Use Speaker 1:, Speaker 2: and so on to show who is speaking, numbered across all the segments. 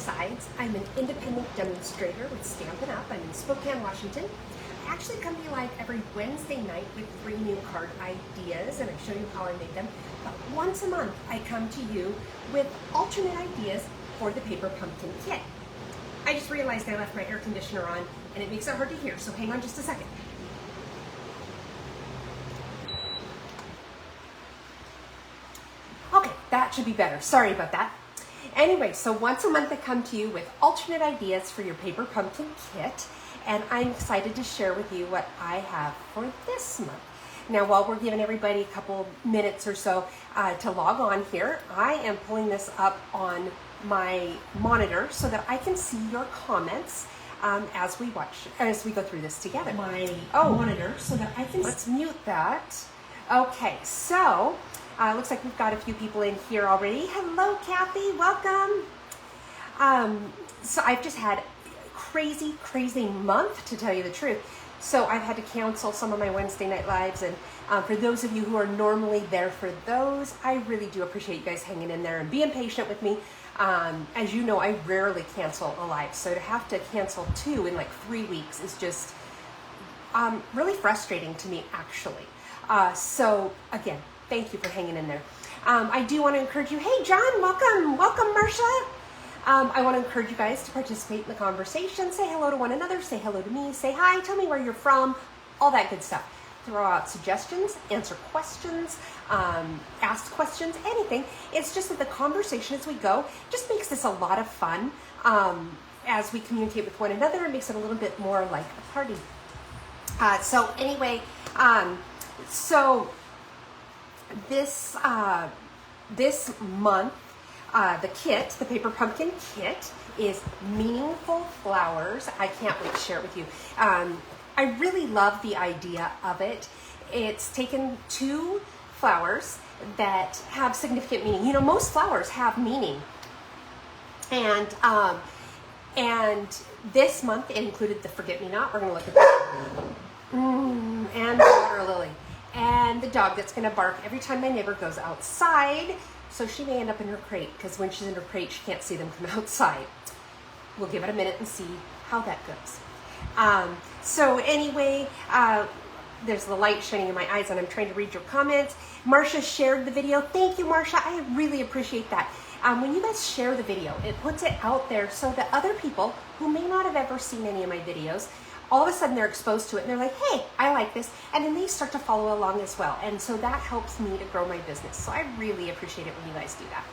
Speaker 1: Sides. I'm an independent demonstrator with Stampin' Up! I'm in Spokane, Washington. I actually come to you live every Wednesday night with 3 new card ideas, and I show you how I make them. But once a month, I come to you with alternate ideas for the Paper Pumpkin Kit. I just realized I left my air conditioner on, and it makes it hard to hear, so hang on just a second. Okay, that should be better. Sorry about that. Anyway, so once a month I come to you with alternate ideas for your Paper Pumpkin Kit, and I'm excited to share with you what I have for this month. Now, while we're giving everybody a couple minutes or so to log on here, I am pulling this up on my monitor so that I can see your comments as we go through this together. Monitor so that I can. Let's mute that. Okay, so. Looks like we've got a few people in here already. Hello, Kathy. Welcome. So I've just had a crazy month, to tell you the truth. So I've had to cancel some of my Wednesday night lives. And for those of you who are normally there for those, I really do appreciate you guys hanging in there and being patient with me. As you know, I rarely cancel a live. So to have to cancel 2 in like 3 weeks is just really frustrating to me, actually. So again, thank you for hanging in there. I do want to encourage you. Hey, John, welcome. Welcome, Marcia. I want to encourage you guys to participate in the conversation. Say hello to one another. Say hello to me. Say hi. Tell me where you're from. All that good stuff. Throw out suggestions. Answer questions. Ask questions. Anything. It's just that the conversation as we go just makes this a lot of fun. As we communicate with one another, it makes it a little bit more like a party. So anyway, this month, the kit, the Paper Pumpkin Kit, is Meaningful Flowers. I can't wait to share it with you. I really love the idea of it. It's taken 2 flowers that have significant meaning. You know, most flowers have meaning. And this month it included the Forget-Me-Not. We're going to look at that. And the water lily. And the dog that's going to bark every time my neighbor goes outside. So she may end up in her crate, because when she's in her crate, she can't see them come outside. We'll give it a minute and see how that goes. So anyway, there's the light shining in my eyes, and I'm trying to read your comments. Marcia shared the video. Thank you, Marcia. I really appreciate that. When you guys share the video, it puts it out there so that other people who may not have ever seen any of my videos, all of a sudden they're exposed to it and they're like, hey, I like this. And then they start to follow along as well. And so that helps me to grow my business. So I really appreciate it when you guys do that.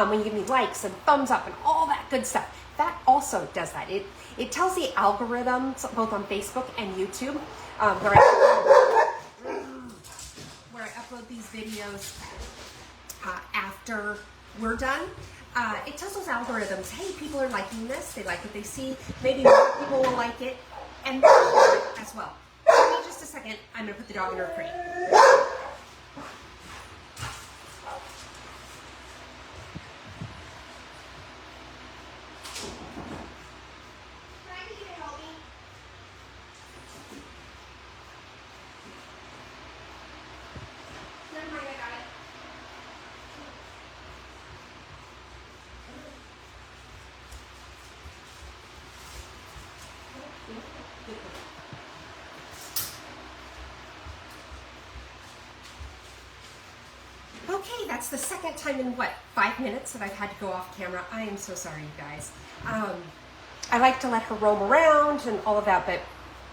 Speaker 1: When you give me likes and thumbs up and all that good stuff, that also does that. It tells the algorithms both on Facebook and YouTube where I upload these videos after we're done. It tells those algorithms, hey, people are liking this. They like what they see. Maybe more people will like it. And as well. Give me just a second. I'm going to put the dog in her crate. Never mind, I got it. Okay, that's the second time in 5 minutes that I've had to go off camera. I am so sorry, you guys. I like to let her roam around and all of that, but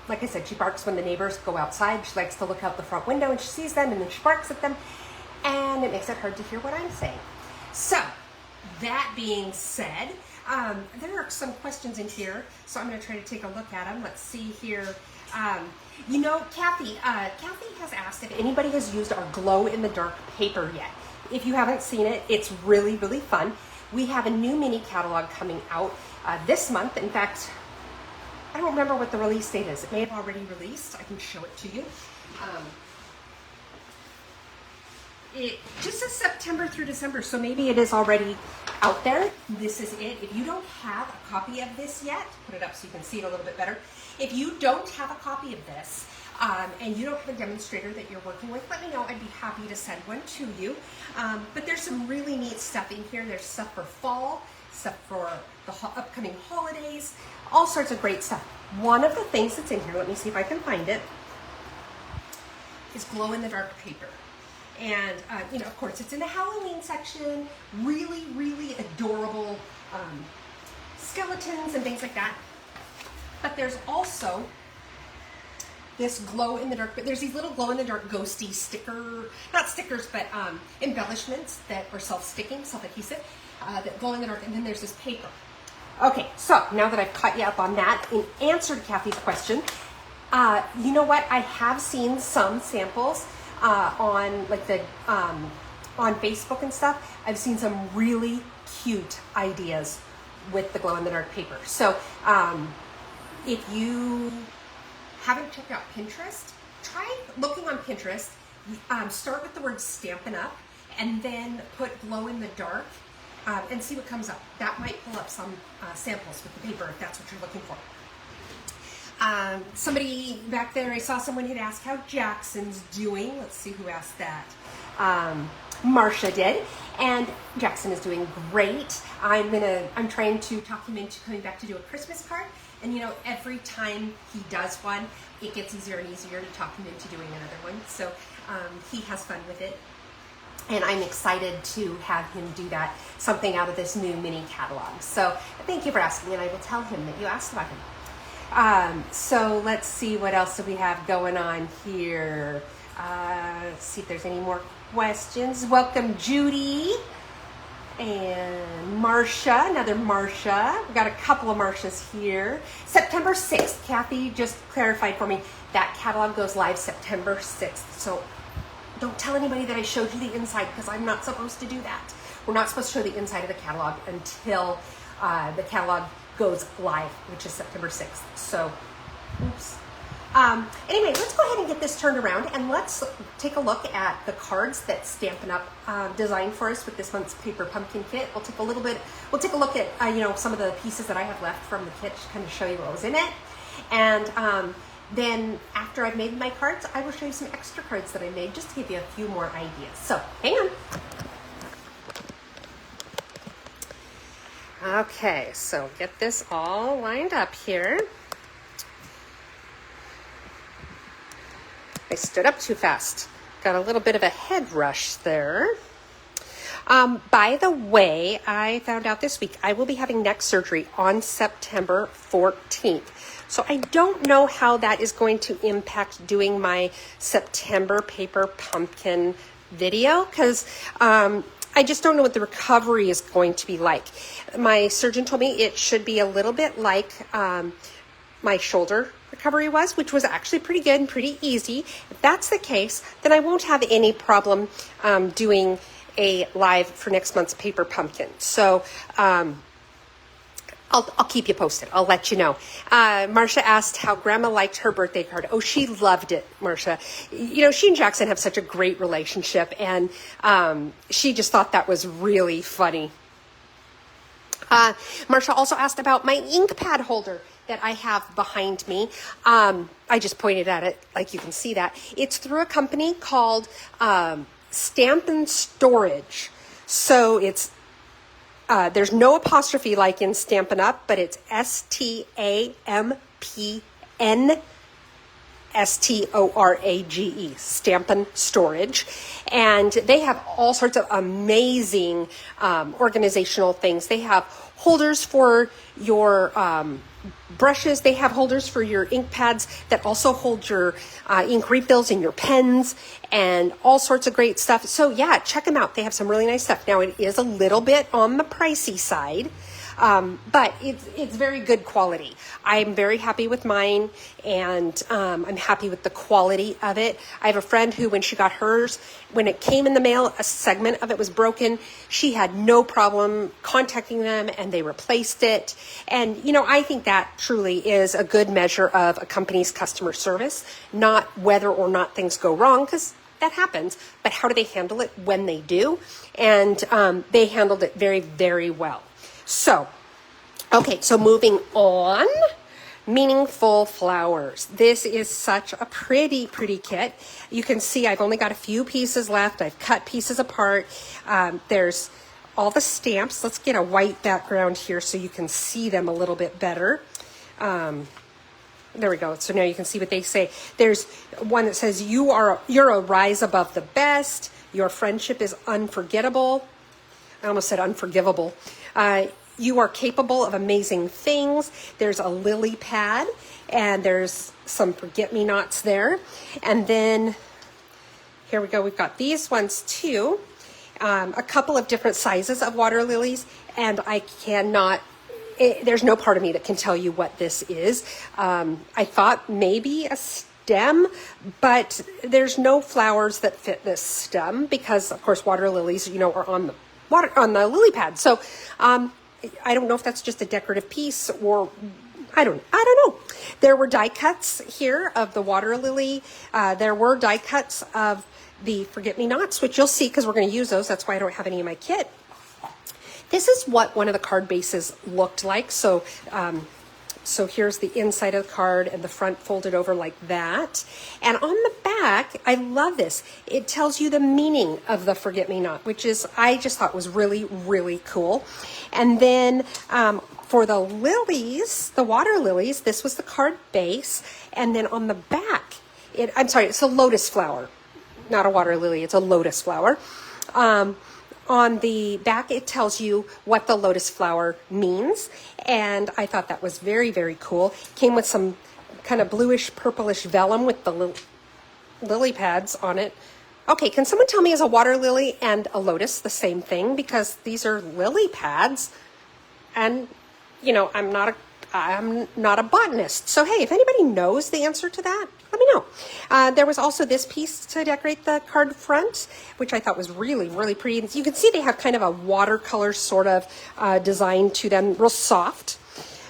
Speaker 1: like I said, she barks when the neighbors go outside. She likes to look out the front window and she sees them and then she barks at them, and it makes it hard to hear what I'm saying. So, that being said, there are some questions in here, so I'm going to try to take a look at them. Let's see here. You know, Kathy has asked if anybody has used our glow-in-the-dark paper yet. If you haven't seen it, it's really fun. We have a new mini catalog coming out this month. In fact, I don't remember what the release date is. It may have already released. I can show it to you. It just says September through December, so maybe it is already out there. This is it. If you don't have a copy of this yet, put it up so you can see it a little bit better. If you don't have a copy of this, and you don't have a demonstrator that you're working with, let me know. I'd be happy to send one to you. But there's some really neat stuff in here. There's stuff for fall, stuff for the upcoming holidays, all sorts of great stuff. One of the things that's in here, let me see if I can find it, is glow-in-the-dark paper. And, you know, of course, it's in the Halloween section, really, really adorable skeletons and things like that. But there's also this glow-in-the-dark, but there's these little glow-in-the-dark ghosty not stickers, but embellishments that are self-sticking, self-adhesive, that glow-in-the-dark, and then there's this paper. Okay, so now that I've caught you up on that and answered Kathy's question, you know what? I have seen some samples on like the on Facebook and stuff. I've seen some really cute ideas with the glow-in-the-dark paper. So if you haven't checked out Pinterest, try looking on Pinterest. Start with the word Stampin' Up! And then put glow-in-the-dark and see what comes up. That might pull up some samples with the paper if that's what you're looking for. Somebody back there, I saw someone had asked how Jackson's doing. Let's see who asked that. Marcia did, and Jackson is doing great. I'm trying to talk him into coming back to do a Christmas card, and you know, every time he does one, it gets easier and easier to talk him into doing another one. So he has fun with it, and I'm excited to have him do that, something out of this new mini catalog. So thank you for asking, and I will tell him that you asked about him. So let's see what else do we have going on here. Let's see if there's any more questions. Welcome, Judy and Marcia, another Marcia. We've got a couple of Marcias here. September 6th, Kathy just clarified for me, that catalog goes live September 6th. So don't tell anybody that I showed you the inside, because I'm not supposed to do that. We're not supposed to show the inside of the catalog until the catalog goes live, which is September 6th. So, oops. Anyway, let's go ahead and get this turned around, and let's take a look at the cards that Stampin' Up! Designed for us with this month's paper pumpkin kit. We'll take a look at you know, some of the pieces that I have left from the kit to kind of show you what was in it. And then after I've made my cards, I will show you some extra cards that I made just to give you a few more ideas. So, hang on. Okay, so get this all lined up here. I stood up too fast. Got a little bit of a head rush there. By the way, I found out this week I will be having neck surgery on September 14th. So I don't know how that is going to impact doing my September paper pumpkin video, because I just don't know what the recovery is going to be like. My surgeon told me it should be a little bit like my shoulder recovery was, which was actually pretty good and pretty easy. If that's the case, then I won't have any problem doing a live for next month's paper pumpkin. So I'll keep you posted. I'll let you know. Marcia asked how Grandma liked her birthday card. Oh, she loved it, Marcia. You know, she and Jackson have such a great relationship, and she just thought that was really funny. Marcia also asked about my ink pad holder that I have behind me. I just pointed at it, like you can see that. It's through a company called Stampin' Storage. So it's there's no apostrophe like in Stampin' Up, but it's STAMPN Stampin' Storage. And they have all sorts of amazing organizational things. They have holders for your brushes. They have holders for your ink pads that also hold your ink refills and your pens and all sorts of great stuff. So yeah, check them out. They have some really nice stuff. Now it is a little bit on the pricey side, but it's very good quality. I'm very happy with mine, and I'm happy with the quality of it. I have a friend who, when she got hers, when it came in the mail, a segment of it was broken. She had no problem contacting them, and they replaced it. And, you know, I think that truly is a good measure of a company's customer service, not whether or not things go wrong, because that happens, but how do they handle it when they do? And they handled it very, very well. So, okay, so moving on, Meaningful Flowers. This is such a pretty, pretty kit. You can see I've only got a few pieces left. I've cut pieces apart. There's all the stamps. Let's get a white background here so you can see them a little bit better. There we go. So now you can see what they say. There's one that says, you're a rise above the best. Your friendship is unforgettable. I almost said unforgivable. You are capable of amazing things. There's a lily pad, and there's some forget-me-nots there. And then here we go. We've got these ones too. A couple of different sizes of water lilies, and I cannot, there's no part of me that can tell you what this is. I thought maybe a stem, but there's no flowers that fit this stem because, of course, water lilies, are on the lily pad. So I don't know if that's just a decorative piece or I don't know. There were die cuts here of the water lily. There were die cuts of the forget-me-nots, which you'll see because we're going to use those. That's why I don't have any in my kit. This is what one of the card bases looked like. So here's the inside of the card and the front folded over like that. And on the back, I love this. It tells you the meaning of the forget-me-not, which is, I just thought was really, really cool. And then for the lilies, the water lilies, this was the card base. And then on the back, it's a lotus flower. Not a water lily, it's a lotus flower. On the back, it tells you what the lotus flower means. And I thought that was very, very cool. Came with some kind of bluish, purplish vellum with the lily pads on it. Okay, can someone tell me, is a water lily and a lotus the same thing? Because these are lily pads. And, I'm not a botanist. So, hey, if anybody knows the answer to that, let me know. There was also this piece to decorate the card front, which I thought was really, really pretty. And you can see they have kind of a watercolor sort of design to them, real soft.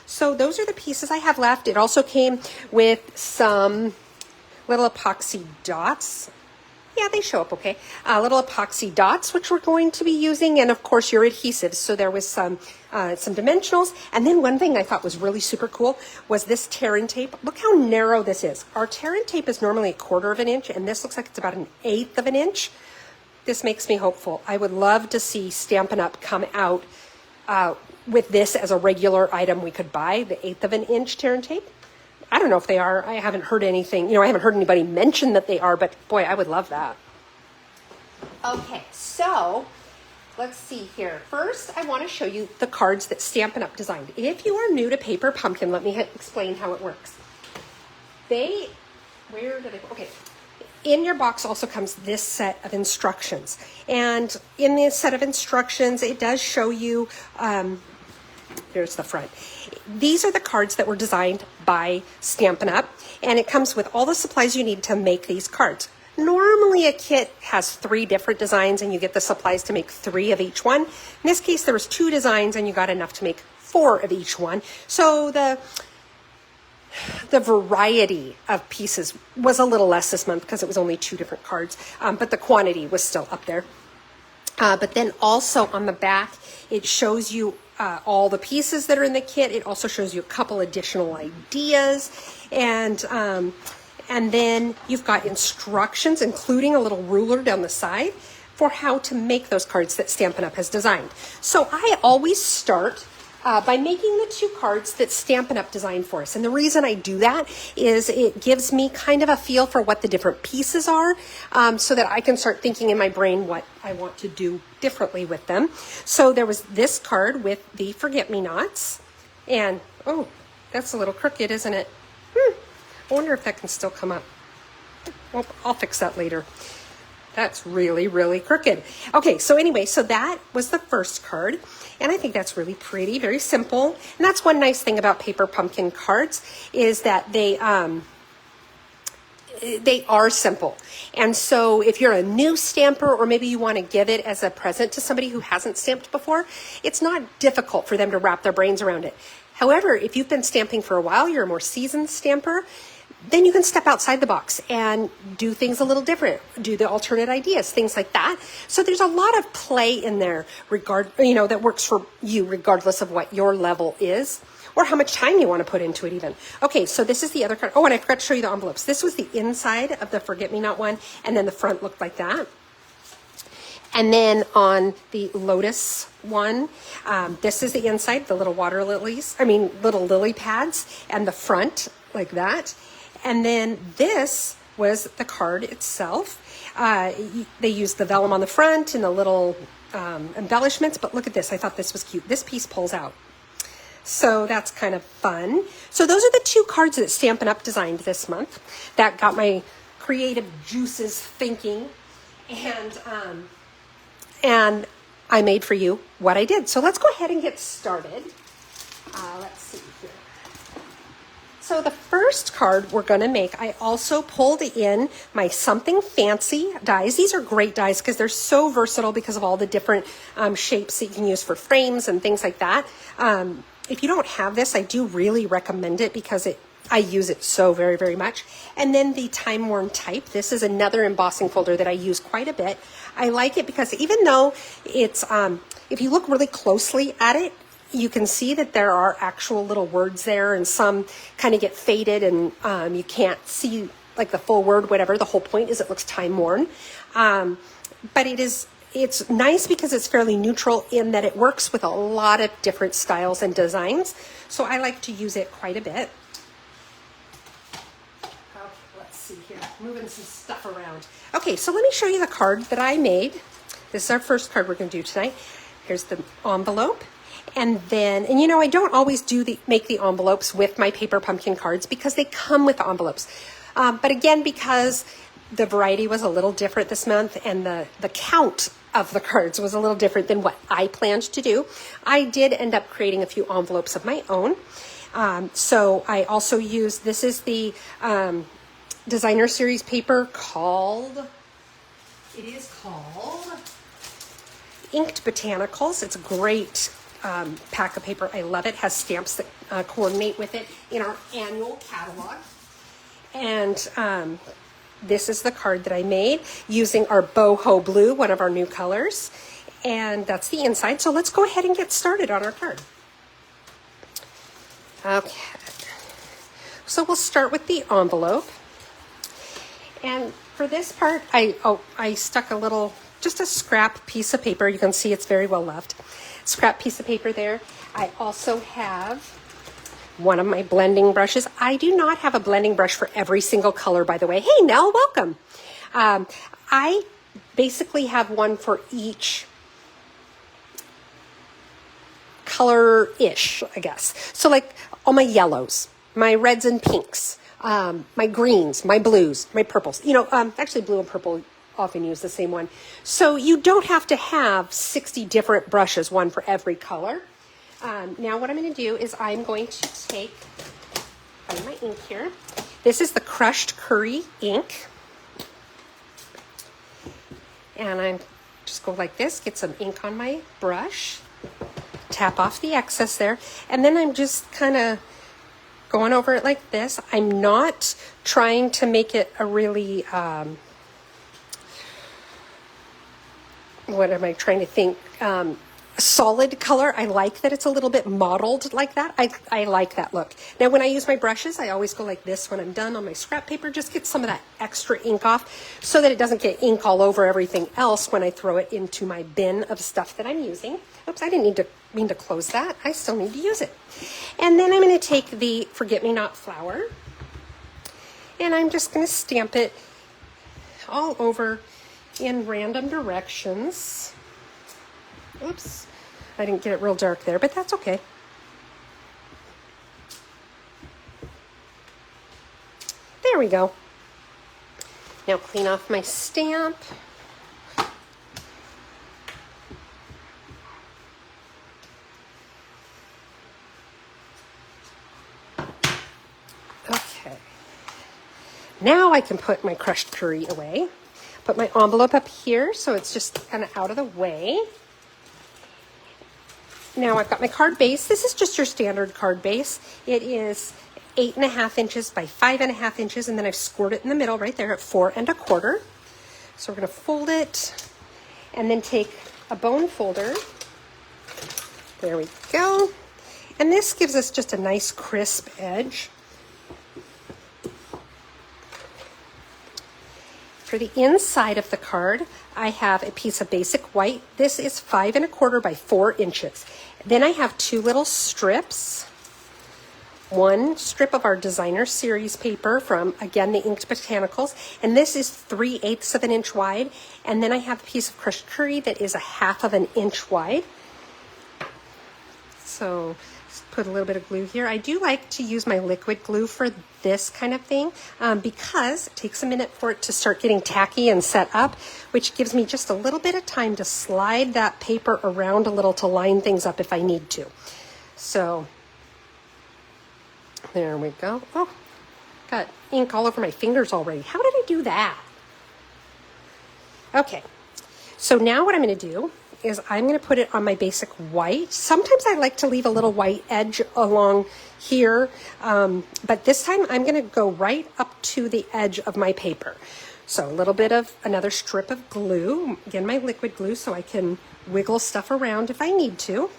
Speaker 1: So those are the pieces I have left. It also came with some little epoxy dots. Yeah, they show up okay. Little epoxy dots, which we're going to be using, and of course your adhesives. So there was some dimensionals. And then one thing I thought was really super cool was this tear and tape. Look how narrow this is. Our tear and tape is normally 1/4 of an inch, and this looks like it's about 1/8 of an inch. This makes me hopeful. I would love to see Stampin' Up! Come out with this as a regular item we could buy, the 1/8 of an inch tear and tape. I don't know if they are. I haven't heard anything. I haven't heard anybody mention that they are, but boy, I would love that. Okay, so let's see here. First, I want to show you the cards that Stampin' Up! Designed. If you are new to Paper Pumpkin, let me explain how it works. Where did I go? Okay. In your box also comes this set of instructions. And in this set of instructions, it does show you, here's the front. These are the cards that were designed by Stampin' Up! And it comes with all the supplies you need to make these cards. Normally a kit has 3 different designs and you get the supplies to make 3 of each one. In this case, there was 2 designs and you got enough to make 4 of each one. So the variety of pieces was a little less this month because it was only 2 different cards, but the quantity was still up there. But then also on the back, it shows you all the pieces that are in the kit. It also shows you a couple additional ideas. And then you've got instructions, including a little ruler down the side for how to make those cards that Stampin' Up! Has designed. So I always start by making the 2 cards that Stampin' Up! Designed for us. And the reason I do that is it gives me kind of a feel for what the different pieces are, so that I can start thinking in my brain what I want to do differently with them. So there was this card with the forget-me-nots. And, oh, that's a little crooked, isn't it? I wonder if that can still come up. Well, I'll fix that later. That's really, really crooked. Okay, so anyway, so that was the first card. And I think that's really pretty, very simple. And that's one nice thing about Paper Pumpkin cards is that they are simple. And so if you're a new stamper or maybe you want to give it as a present to somebody who hasn't stamped before, it's not difficult for them to wrap their brains around it. However, if you've been stamping for a while, you're a more seasoned stamper, then you can step outside the box and do things a little different, do the alternate ideas, things like that. So there's a lot of play in there that works for you regardless of what your level is or how much time you want to put into it even. Okay, so this is the other card. Oh, and I forgot to show you the envelopes. This was the inside of the Forget-Me-Not one, and then the front looked like that. And then on the Lotus one, this is the inside, the little water lilies, little lily pads, and the front like that. And then this was the card itself. They used the vellum on the front and the little embellishments, but look at this. I thought this was cute. This piece pulls out. So that's kind of fun. So those are the 2 cards that Stampin' Up! Designed this month. That got my creative juices thinking. And I made for you what I did. So let's go ahead and get started. Let's see here. So the first card we're going to make, I also pulled in my Something Fancy dies. These are great dies because they're so versatile because of all the different shapes that you can use for frames and things like that. If you don't have this, I do really recommend it because I use it so very, very much. And then the Time Worn Type. This is another embossing folder that I use quite a bit. I like it because even though it's, if you look really closely at it, you can see that there are actual little words there, and some kind of get faded and you can't see like the full word, whatever. The whole point is it looks time worn. But it's nice because it's fairly neutral in that it works with a lot of different styles and designs. So I like to use it quite a bit. Okay, let's see here. Moving some stuff around. Okay, so let me show you the card that I made. This is our first card we're going to do tonight. Here's the envelope. And then, I don't always make the envelopes with my paper pumpkin cards because they come with the envelopes. But again, because the variety was a little different this month and the count of the cards was a little different than what I planned to do, I did end up creating a few envelopes of my own. So I also used, this is the designer series paper called Inked Botanicals. It's a great pack of paper. I love it. Has stamps that coordinate with it in our annual catalog. And this is the card that I made using our Boho Blue, one of our new colors. And that's the inside. So let's go ahead and get started on our card. Okay. So we'll start with the envelope. And for this part, I stuck just a scrap piece of paper. You can see it's very well loved. Scrap piece of paper there. I also have one of my blending brushes. I do not have a blending brush for every single color, by the way. Hey, Nell, welcome. I basically have one for each color-ish, I guess. So like all my yellows, my reds and pinks, my greens, my blues, my purples. Actually blue and purple often use the same one. So you don't have to have 60 different brushes, one for every color. Now what I'm going to do is I'm going to take my ink here. This is the Crushed Curry ink. And I'm just go like this, get some ink on my brush, tap off the excess there, and then I'm just kind of going over it like this. I'm not trying to make it a really, what am I trying to think? Solid color. I like that it's a little bit mottled like that. I like that look. Now when I use my brushes, I always go like this when I'm done on my scrap paper, just get some of that extra ink off so that it doesn't get ink all over everything else when I throw it into my bin of stuff that I'm using. Oops, I didn't mean to close that. I still need to use it. And then I'm going to take the Forget Me Not flower and I'm just going to stamp it all over in random directions. Oops, I didn't get it real dark there, but that's okay. There we go. Now clean off my stamp. Okay. Now I can put my crushed curry away. Put my envelope up here so it's just kind of out of the way. Now I've got my card base. This is just your standard card base. It is 8.5 inches by 5.5 inches, and then I've scored it in the middle right there at 4 1/4. So we're going to fold it and then take a bone folder. There we go. And this gives us just a nice crisp edge. For the inside of the card, I have a piece of basic white. This is 5 1/4 by 4 inches. Then I have 2 little strips. One strip of our designer series paper from, again, the Inked Botanicals, and this is 3/8 of an inch wide. And then I have a piece of crushed curry that is 1/2 of an inch wide. So just put a little bit of glue here. I do like to use my liquid glue for this kind of thing because it takes a minute for it to start getting tacky and set up, which gives me just a little bit of time to slide that paper around a little to line things up if I need to. So there we go. Oh, got ink all over my fingers already. How did I do that? Okay, so now what I'm going to do is I'm going to put it on my basic white. Sometimes I like to leave a little white edge along here, but this time I'm going to go right up to the edge of my paper. So a little bit of another strip of glue, again my liquid glue, so I can wiggle stuff around if I need to.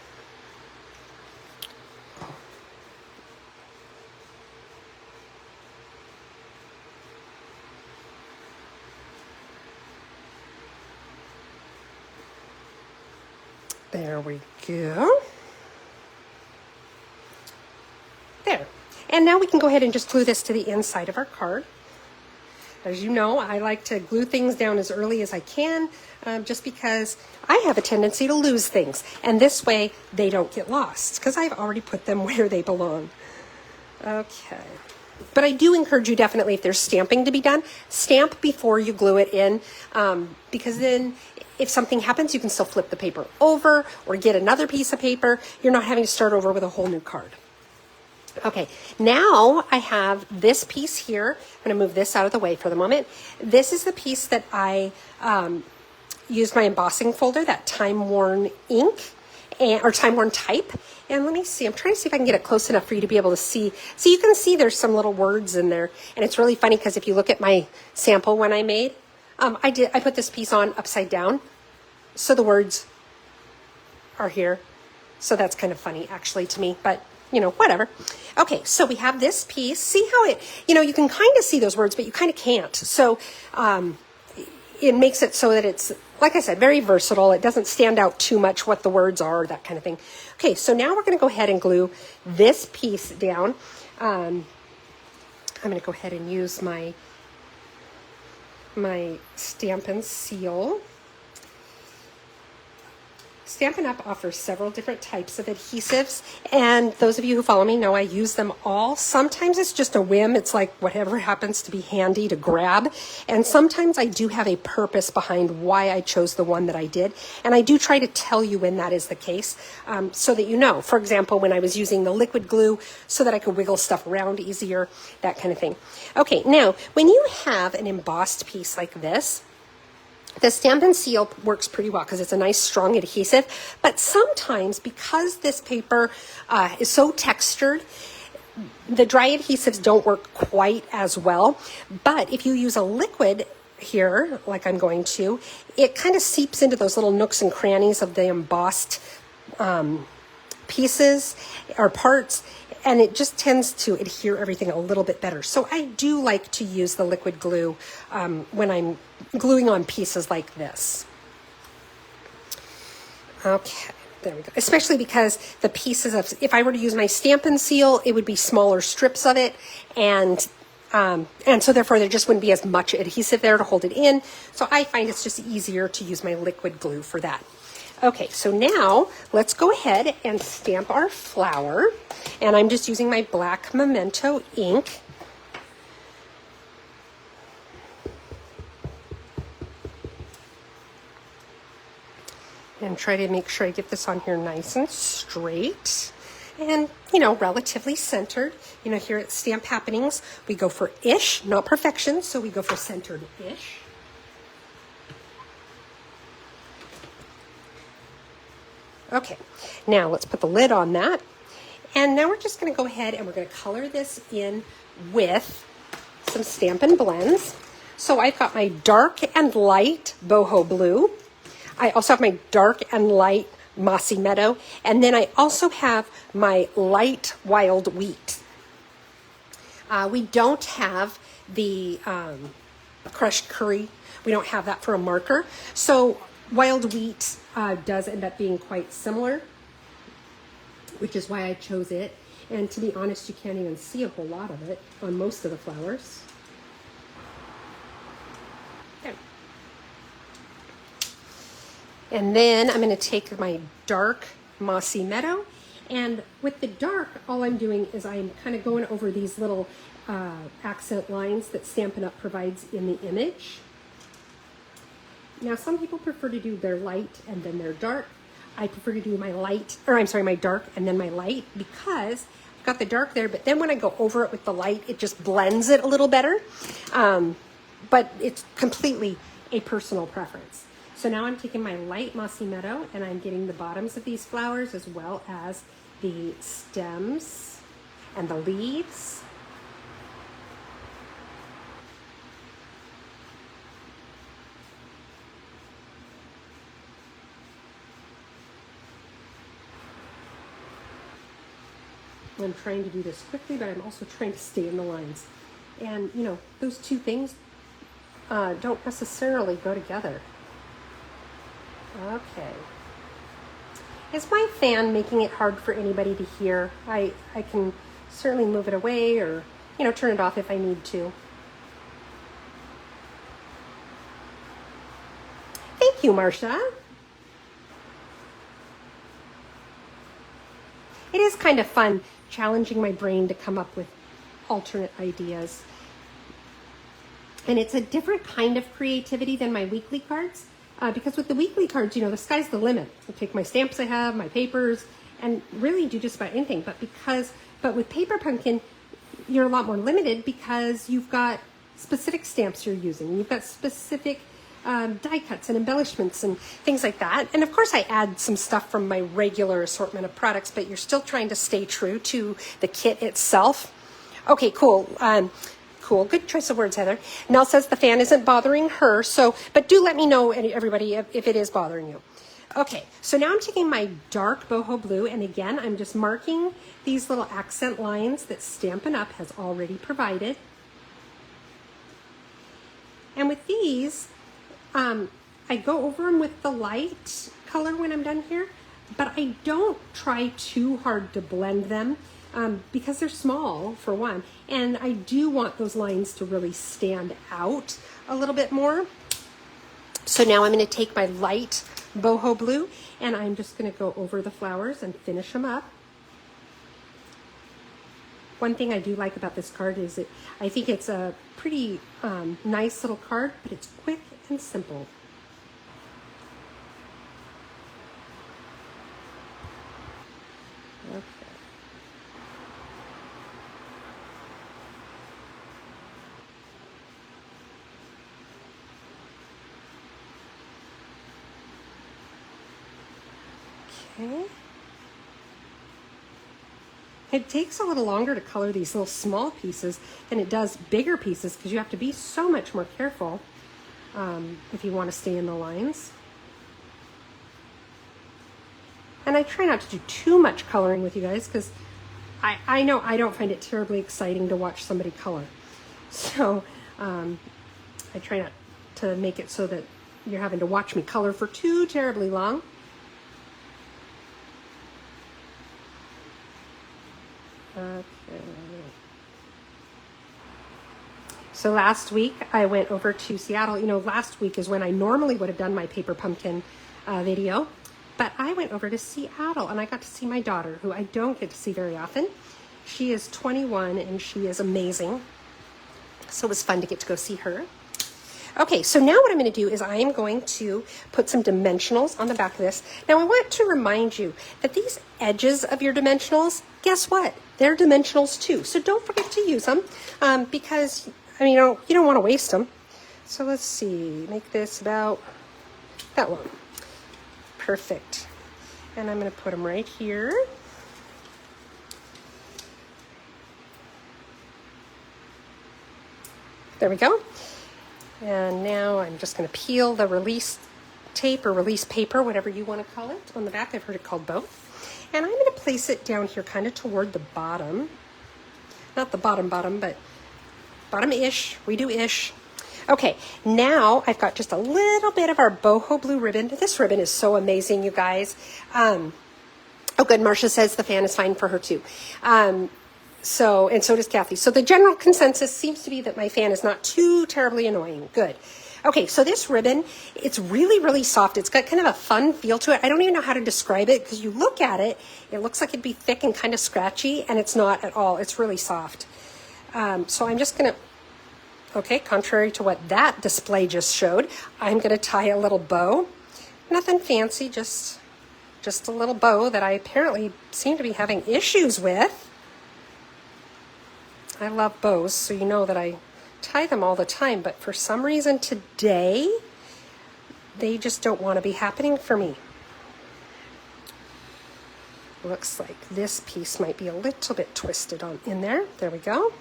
Speaker 1: There we go. There. And now we can go ahead and just glue this to the inside of our card. As you know, I like to glue things down as early as I can, just because I have a tendency to lose things. And this way, they don't get lost, because I've already put them where they belong. Okay. But I do encourage you definitely, if there's stamping to be done, stamp before you glue it in, because then if something happens, you can still flip the paper over or get another piece of paper. You're not having to start over with a whole new card. Okay, now I have this piece here. I'm going to move this out of the way for the moment. This is the piece that I used my embossing folder, that time-worn ink, or time-worn type. And let me see, I'm trying to see if I can get it close enough for you to be able to see. So you can see there's some little words in there. And it's really funny because if you look at my sample one I made, I put this piece on upside down, so the words are here. So that's kind of funny actually to me, but you know, whatever. Okay, so we have this piece. See how it, you can kind of see those words, but you kind of can't. So it makes it so that it's, like I said, very versatile. It doesn't stand out too much what the words are, that kind of thing. Okay, so now we're going to go ahead and glue this piece down. I'm going to go ahead and use my Stampin' Seal. Stampin' Up! Offers several different types of adhesives, and those of you who follow me know I use them all. Sometimes it's just a whim. It's like whatever happens to be handy to grab, and sometimes I do have a purpose behind why I chose the one that I did, and I do try to tell you when that is the case, so that you know. For example, when I was using the liquid glue so that I could wiggle stuff around easier, that kind of thing. Okay, now, when you have an embossed piece like this, the Stampin' Seal works pretty well because it's a nice strong adhesive, but sometimes because this paper is so textured, the dry adhesives don't work quite as well. But if you use a liquid here, like I'm going to, it kind of seeps into those little nooks and crannies of the embossed pieces or parts, and it just tends to adhere everything a little bit better. So I do like to use the liquid glue when I'm gluing on pieces like this. Okay, there we go. Especially because the pieces of, if I were to use my Stampin' Seal, it would be smaller strips of it, and so therefore there just wouldn't be as much adhesive there to hold it in. So I find it's just easier to use my liquid glue for that. Okay, so now let's go ahead and stamp our flower. And I'm just using my black Memento ink. And try to make sure I get this on here nice and straight. And, relatively centered. Here at Stamp Happenings, we go for ish, not perfection, so we go for centered-ish. Okay, now let's put the lid on that. And now we're just going to go ahead and we're going to color this in with some Stampin' Blends. So I've got my dark and light Boho Blue. I also have my dark and light Mossy Meadow. And then I also have my light Wild Wheat. We don't have the crushed curry. We don't have that for a marker. So wild wheat does end up being quite similar, which is why I chose it. And to be honest, you can't even see a whole lot of it on most of the flowers. Okay. And then I'm going to take my dark Mossy Meadow. And with the dark, all I'm doing is I'm kind of going over these little accent lines that Stampin' Up! Provides in the image. Now, some people prefer to do their light and then their dark. I prefer to do my my dark and then my light, because I've got the dark there, but then when I go over it with the light, it just blends it a little better. But it's completely a personal preference. So now I'm taking my light Mossy Meadow and I'm getting the bottoms of these flowers as well as the stems and the leaves. I'm trying to do this quickly, but I'm also trying to stay in the lines. And, you know, those two things don't necessarily go together. Okay. Is my fan making it hard for anybody to hear? I can certainly move it away or, you know, turn it off if I need to. Thank you, Marcia. It is kind of fun challenging my brain to come up with alternate ideas. And it's a different kind of creativity than my weekly cards, because with the weekly cards, you know, the sky's the limit. I take my stamps I have, my papers, and really do just about anything. But with Paper Pumpkin, you're a lot more limited because you've got specific stamps you're using. You've got specific die cuts and embellishments and things like that. And of course I add some stuff from my regular assortment of products, but you're still trying to stay true to the kit itself. Okay, cool. Cool. Good choice of words, Heather. Nell says the fan isn't bothering her. So, but do let me know, everybody, if it is bothering you. Okay, so now I'm taking my dark boho blue, and again, I'm just marking these little accent lines that Stampin' Up! Has already provided. And with these, I go over them with the light color when I'm done here, but I don't try too hard to blend them because they're small, for one, and I do want those lines to really stand out a little bit more. So now I'm going to take my light boho blue and I'm just going to go over the flowers and finish them up. One thing I do like about this card is I think it's a pretty nice little card, but it's quick and simple. Okay. Okay. It takes a little longer to color these little small pieces than it does bigger pieces because you have to be so much more careful if you want to stay in the lines. And I try not to do too much coloring with you guys because I know I don't find it terribly exciting to watch somebody color. So I try not to make it so that you're having to watch me color for too terribly long. Okay. So last week I went over to Seattle. You know, last week is when I normally would have done my Paper Pumpkin video, but I went over to Seattle and I got to see my daughter, who I don't get to see very often. She is 21 and she is amazing. So it was fun to get to go see her. Okay, so now what I'm going to do is I am going to put some dimensionals on the back of this. Now I want to remind you that these edges of your dimensionals, guess what? They're dimensionals too. So don't forget to use them because, I mean, you don't want to waste them. So let's see, make this about that long. Perfect. And I'm going to put them right here. There we go. And now I'm just going to peel the release tape or release paper, whatever you want to call it, on the back. I've heard it called both. And I'm going to place it down here kind of toward the bottom. Not the bottom, but bottom-ish. We do ish. Okay, now I've got just a little bit of our boho blue ribbon. This ribbon is so amazing, you guys. Oh, good. Marcia says the fan is fine for her too. And so does Kathy. So the general consensus seems to be that my fan is not too terribly annoying. Good. Okay, so this ribbon, it's really, really soft. It's got kind of a fun feel to it. I don't even know how to describe it because you look at it, it looks like it'd be thick and kind of scratchy, and it's not at all. It's really soft. So I'm just going to, okay, contrary to what that display just showed, I'm going to tie a little bow. Nothing fancy, just a little bow that I apparently seem to be having issues with. I love bows, so you know that I tie them all the time, but for some reason today, they just don't want to be happening for me. Looks like this piece might be a little bit twisted on in there. There we go.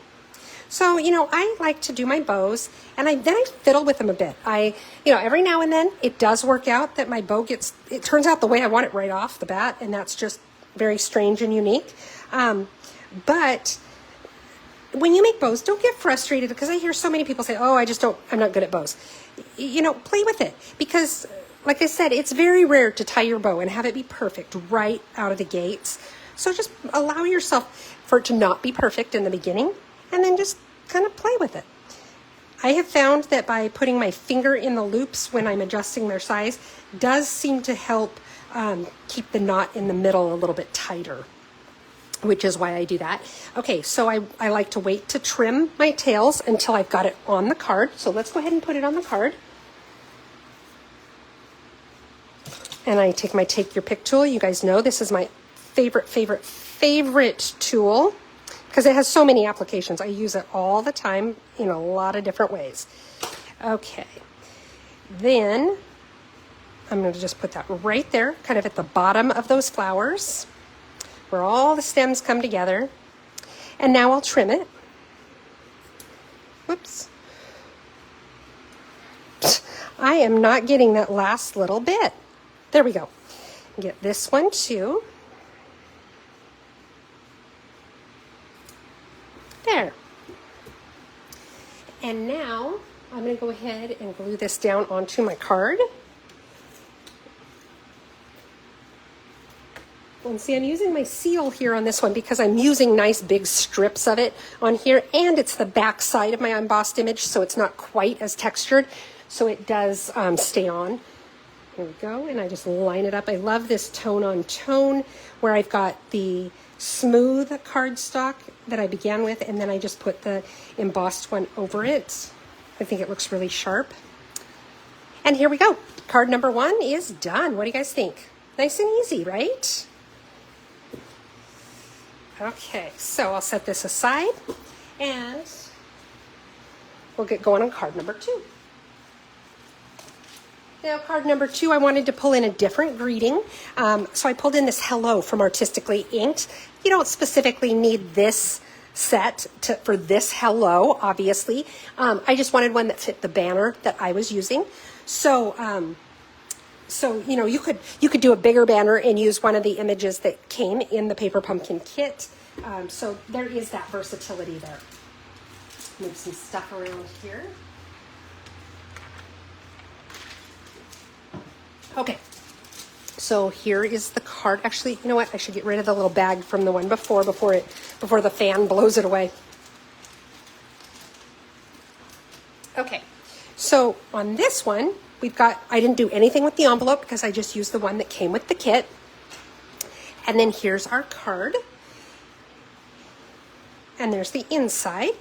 Speaker 1: So, you know, I like to do my bows, and then I fiddle with them a bit. Every now and then it does work out that my bow it turns out the way I want it right off the bat, and that's just very strange and unique. But when you make bows, don't get frustrated, because I hear so many people say, oh, I'm not good at bows. Play with it, because like I said, it's very rare to tie your bow and have it be perfect right out of the gates. So just allow yourself for it to not be perfect in the beginning, and then just kind of play with it. I have found that by putting my finger in the loops when I'm adjusting their size does seem to help keep the knot in the middle a little bit tighter, which is why I do that. Okay, so I like to wait to trim my tails until I've got it on the card. So let's go ahead and put it on the card. And I take my Take Your Pick tool. You guys know this is my favorite tool, because it has so many applications. I use it all the time in a lot of different ways. Okay, then I'm going to just put that right there, kind of at the bottom of those flowers, where all the stems come together. And now I'll trim it. Whoops. I am not getting that last little bit. There we go. Get this one too. There. And now I'm going to go ahead and glue this down onto my card. And see, I'm using my seal here on this one because I'm using nice big strips of it on here, and it's the back side of my embossed image, so it's not quite as textured, so it does stay on. There we go, and I just line it up. I love this tone on tone where I've got the smooth cardstock that I began with, and then I just put the embossed one over it. I think it looks really sharp. And here we go. Card number 1 is done. What do you guys think? Nice and easy, right? Okay, so I'll set this aside, and we'll get going on card number 2. Now, card number 2, I wanted to pull in a different greeting. So I pulled in this hello from Artistically Inked. You don't specifically need this set for this hello, obviously. I just wanted one that fit the banner that I was using. So you could do a bigger banner and use one of the images that came in the Paper Pumpkin kit. So there is that versatility there. Move some stuff around here. Okay, so here is the card. Actually, you know what? I should get rid of the little bag from the one before the fan blows it away. Okay, so on this one, I didn't do anything with the envelope because I just used the one that came with the kit. And then here's our card. And there's the inside.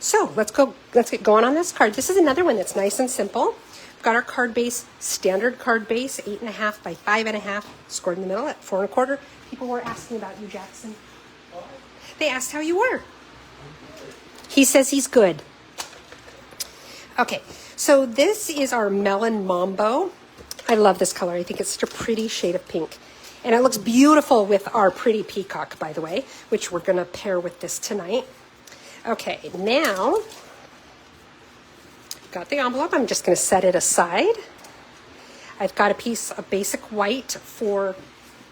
Speaker 1: So let's get going on this card. This is another one that's nice and simple. Got our card base, standard card base, 8.5 by 5.5, scored in the middle at 4 1/4. People were asking about you, Jackson. They asked how you were. He says he's good. Okay, so this is our Melon Mambo. I love this color. I think it's such a pretty shade of pink. And it looks beautiful with our pretty peacock, by the way, which we're going to pair with this tonight. Okay, now got the envelope. I'm just going to set it aside. I've got a piece of basic white for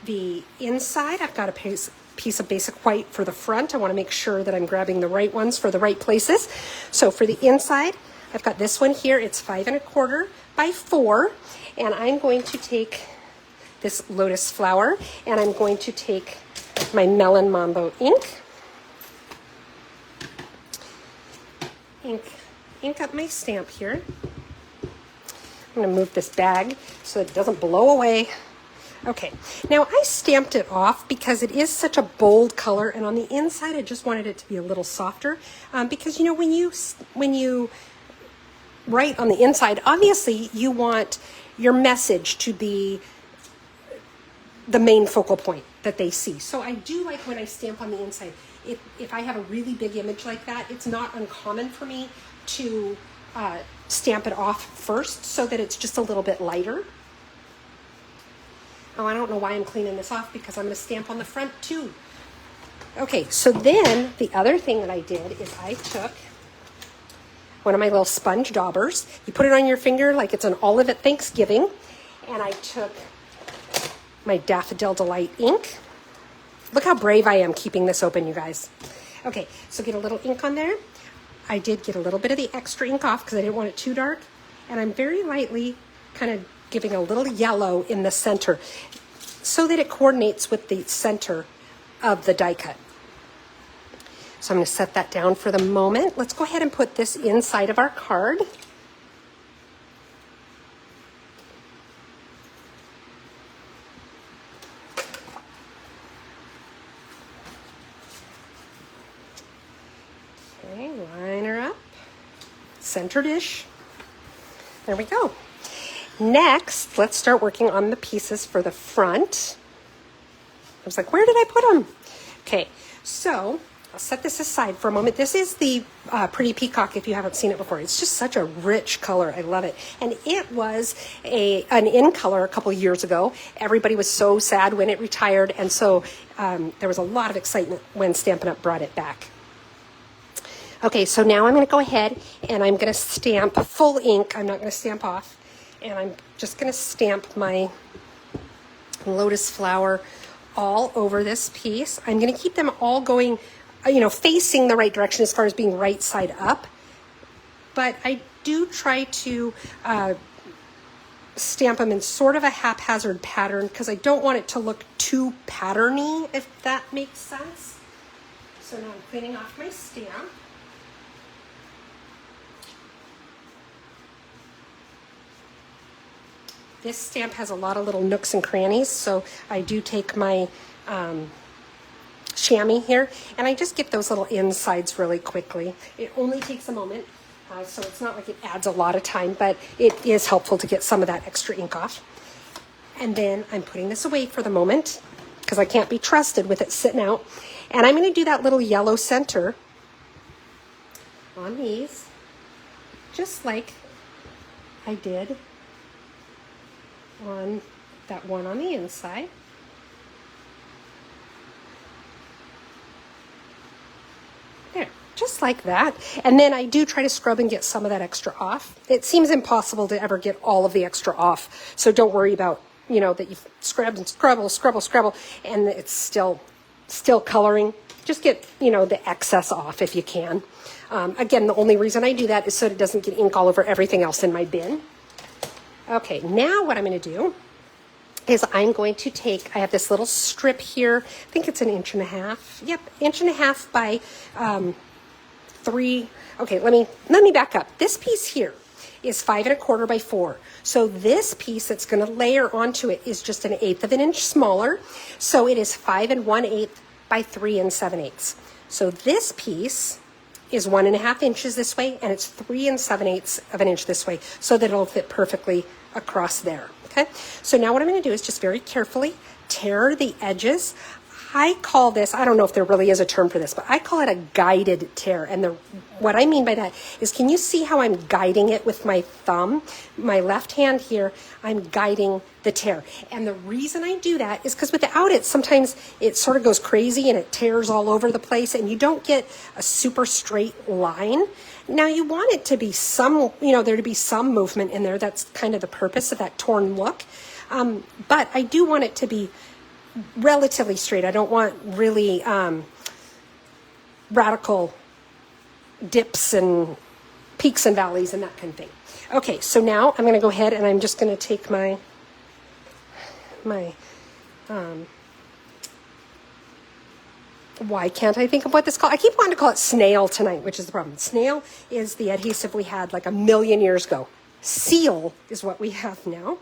Speaker 1: the inside. I've got a piece of basic white for the front. I want to make sure that I'm grabbing the right ones for the right places. So for the inside, I've got this one here. It's 5 1/4 by 4. And I'm going to take this lotus flower, and I'm going to take my Melon Mambo ink. Ink up my stamp here. I'm going to move this bag so it doesn't blow away. Okay, now I stamped it off because it is such a bold color, and on the inside I just wanted it to be a little softer, because you know when you write on the inside, obviously you want your message to be the main focal point that they see. So I do like when I stamp on the inside. If I have a really big image like that, it's not uncommon for me to stamp it off first so that it's just a little bit lighter. Oh, I don't know why I'm cleaning this off, because I'm going to stamp on the front too. Okay, so then the other thing that I did is I took one of my little sponge daubers. You put it on your finger like it's an olive at Thanksgiving. And I took my Daffodil Delight ink. Look how brave I am keeping this open, you guys. Okay, so get a little ink on there. I did get a little bit of the extra ink off because I didn't want it too dark. And I'm very lightly kind of giving a little yellow in the center so that it coordinates with the center of the die cut. So I'm going to set that down for the moment. Let's go ahead and put this inside of our card. Okay, line her up. Center-ish. There we go. Next, let's start working on the pieces for the front. I was like, where did I put them? Okay, so I'll set this aside for a moment. This is the Pretty Peacock, if you haven't seen it before. It's just such a rich color. I love it. And it was an in color a couple years ago. Everybody was so sad when it retired, and so there was a lot of excitement when Stampin' Up! Brought it back. Okay, so now I'm going to go ahead and I'm going to stamp full ink. I'm not going to stamp off. And I'm just going to stamp my lotus flower all over this piece. I'm going to keep them all going, facing the right direction as far as being right side up. But I do try to stamp them in sort of a haphazard pattern because I don't want it to look too patterny, if that makes sense. So now I'm cleaning off my stamp. This stamp has a lot of little nooks and crannies, so I do take my chamois here, and I just get those little insides really quickly. It only takes a moment, so it's not like it adds a lot of time, but it is helpful to get some of that extra ink off. And then I'm putting this away for the moment, because I can't be trusted with it sitting out. And I'm going to do that little yellow center on these, just like I did on that one on the inside. There, just like that. And then I do try to scrub and get some of that extra off. It seems impossible to ever get all of the extra off, so don't worry about, that you've scrubbed and scrubble, and it's still coloring. Just get, the excess off if you can. Again, the only reason I do that is so it doesn't get ink all over everything else in my bin. Okay, now what I'm going to do is I'm going to take, I have this little strip here, I think it's 1.5 inches. Yep, 1.5 inches by 3. Okay, let me back up. This piece here is 5 1/4 by 4. So this piece that's going to layer onto it is just 1/8 of an inch smaller. So it is 5 1/8 by 3 7/8. So this piece is 1.5 inches this way, and it's 3 7/8 of an inch this way, so that it'll fit perfectly across there. Okay, so now what I'm going to do is just very carefully tear the edges. I call this, I don't know if there really is a term for this, but I call it a guided tear. And what I mean by that is, can you see how I'm guiding it with my thumb? My left hand here, I'm guiding the tear. And the reason I do that is because without it, sometimes it sort of goes crazy and it tears all over the place and you don't get a super straight line. Now you want it to be there to be some movement in there. That's kind of the purpose of that torn look. But I do want it to be relatively straight. I don't want really radical dips and peaks and valleys and that kind of thing. Okay, so now I'm going to go ahead and I'm just going to take my why can't I think of what this is called? I keep wanting to call it snail tonight, which is the problem. Snail is the adhesive we had like 1,000,000 years ago. Seal is what we have now.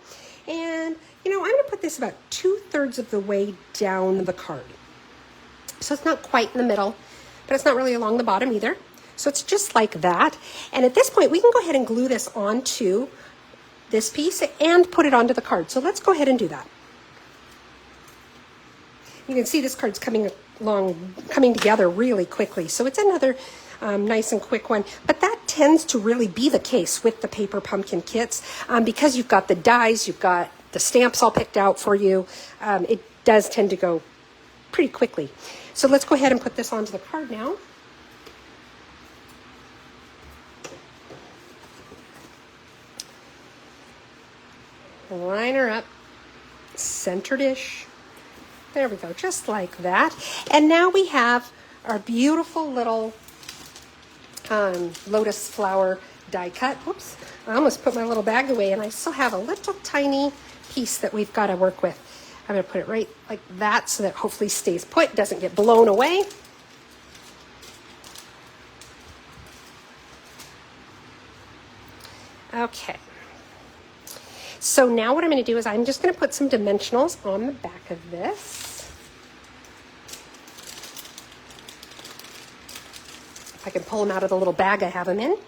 Speaker 1: And, you know, I'm going to put this about 2/3 of the way down the card. So it's not quite in the middle, but it's not really along the bottom either. So it's just like that. And at this point, we can go ahead and glue this onto this piece and put it onto the card. So let's go ahead and do that. You can see this card's coming together really quickly. So it's another nice and quick one. But that tends to really be the case with the paper pumpkin kits because you've got the dies, you've got the stamps all picked out for you. It does tend to go pretty quickly. So let's go ahead and put this onto the card now. Line her up, centered-ish. There we go, just like that. And now we have our beautiful little lotus flower die cut. Oops, I almost put my little bag away and I still have a little tiny piece that we've got to work with. I'm going to put it right like that so that hopefully stays put, doesn't get blown away. Okay. So now what I'm going to do is I'm just going to put some dimensionals on the back of this. If I can pull them out of the little bag I have them in.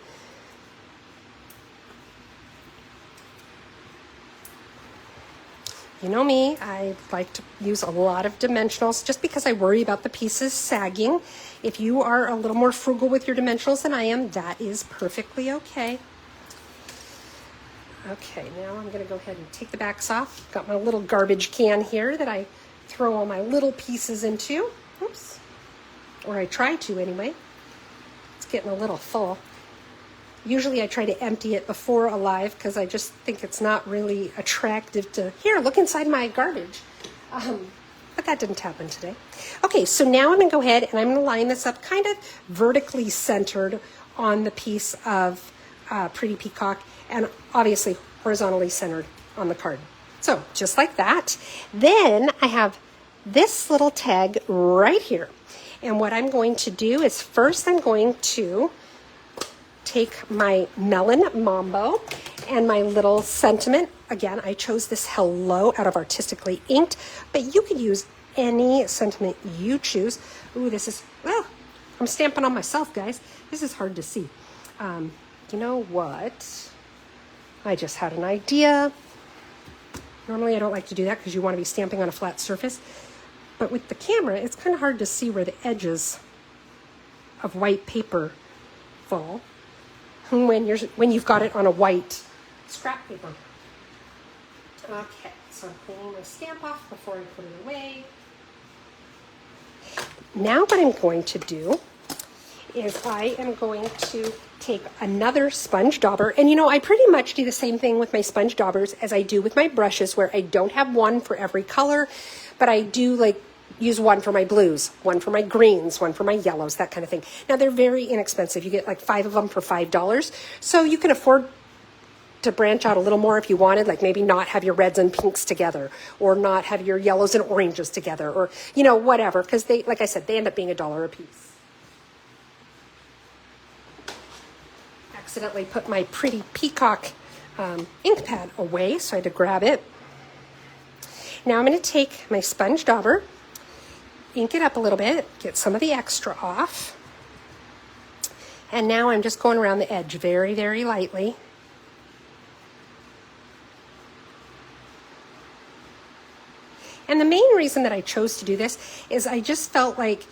Speaker 1: You know me, I like to use a lot of dimensionals just because I worry about the pieces sagging. If you are a little more frugal with your dimensionals than I am, that is perfectly okay. Okay, now I'm going to go ahead and take the backs off. Got my little garbage can here that I throw all my little pieces into. Oops. Or I try to anyway. It's getting a little full. Usually I try to empty it before alive because I just think it's not really attractive to, here, look inside my garbage. But that didn't happen today. Okay, so now I'm going to go ahead and I'm going to line this up kind of vertically centered on the piece of Pretty Peacock and obviously horizontally centered on the card. So just like that. Then I have this little tag right here. And what I'm going to do is first I'm going to take my Melon Mambo and my little sentiment. Again, I chose this Hello out of Artistically Inked, but you could use any sentiment you choose. Ooh, this is, well, I'm stamping on myself, guys. This is hard to see. You know what? I just had an idea. Normally I don't like to do that because you want to be stamping on a flat surface. But with the camera, it's kind of hard to see where the edges of white paper fall when you've got it on a white scrap paper. Okay, so I'm cleaning my stamp off before I put it away. Now what I'm going to do is I am going to take another sponge dauber. And you know, I pretty much do the same thing with my sponge daubers as I do with my brushes, where I don't have one for every color, but I do like use one for my blues, one for my greens, one for my yellows, that kind of thing. Now they're very inexpensive. You get like 5 of them for $5. So you can afford to branch out a little more if you wanted, like maybe not have your reds and pinks together, or not have your yellows and oranges together, or, you know, whatever, because they, like I said, they end up being $1 a piece. Accidentally put my Pretty Peacock ink pad away, so I had to grab it. Now I'm going to take my sponge dauber, ink it up a little bit, get some of the extra off. And now I'm just going around the edge very, very lightly. And the main reason that I chose to do this is I just felt like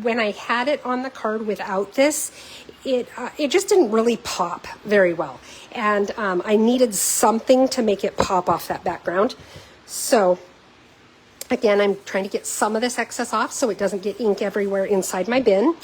Speaker 1: when I had it on the card without this, it just didn't really pop very well. And I needed something to make it pop off that background. So again, I'm trying to get some of this excess off so it doesn't get ink everywhere inside my bin.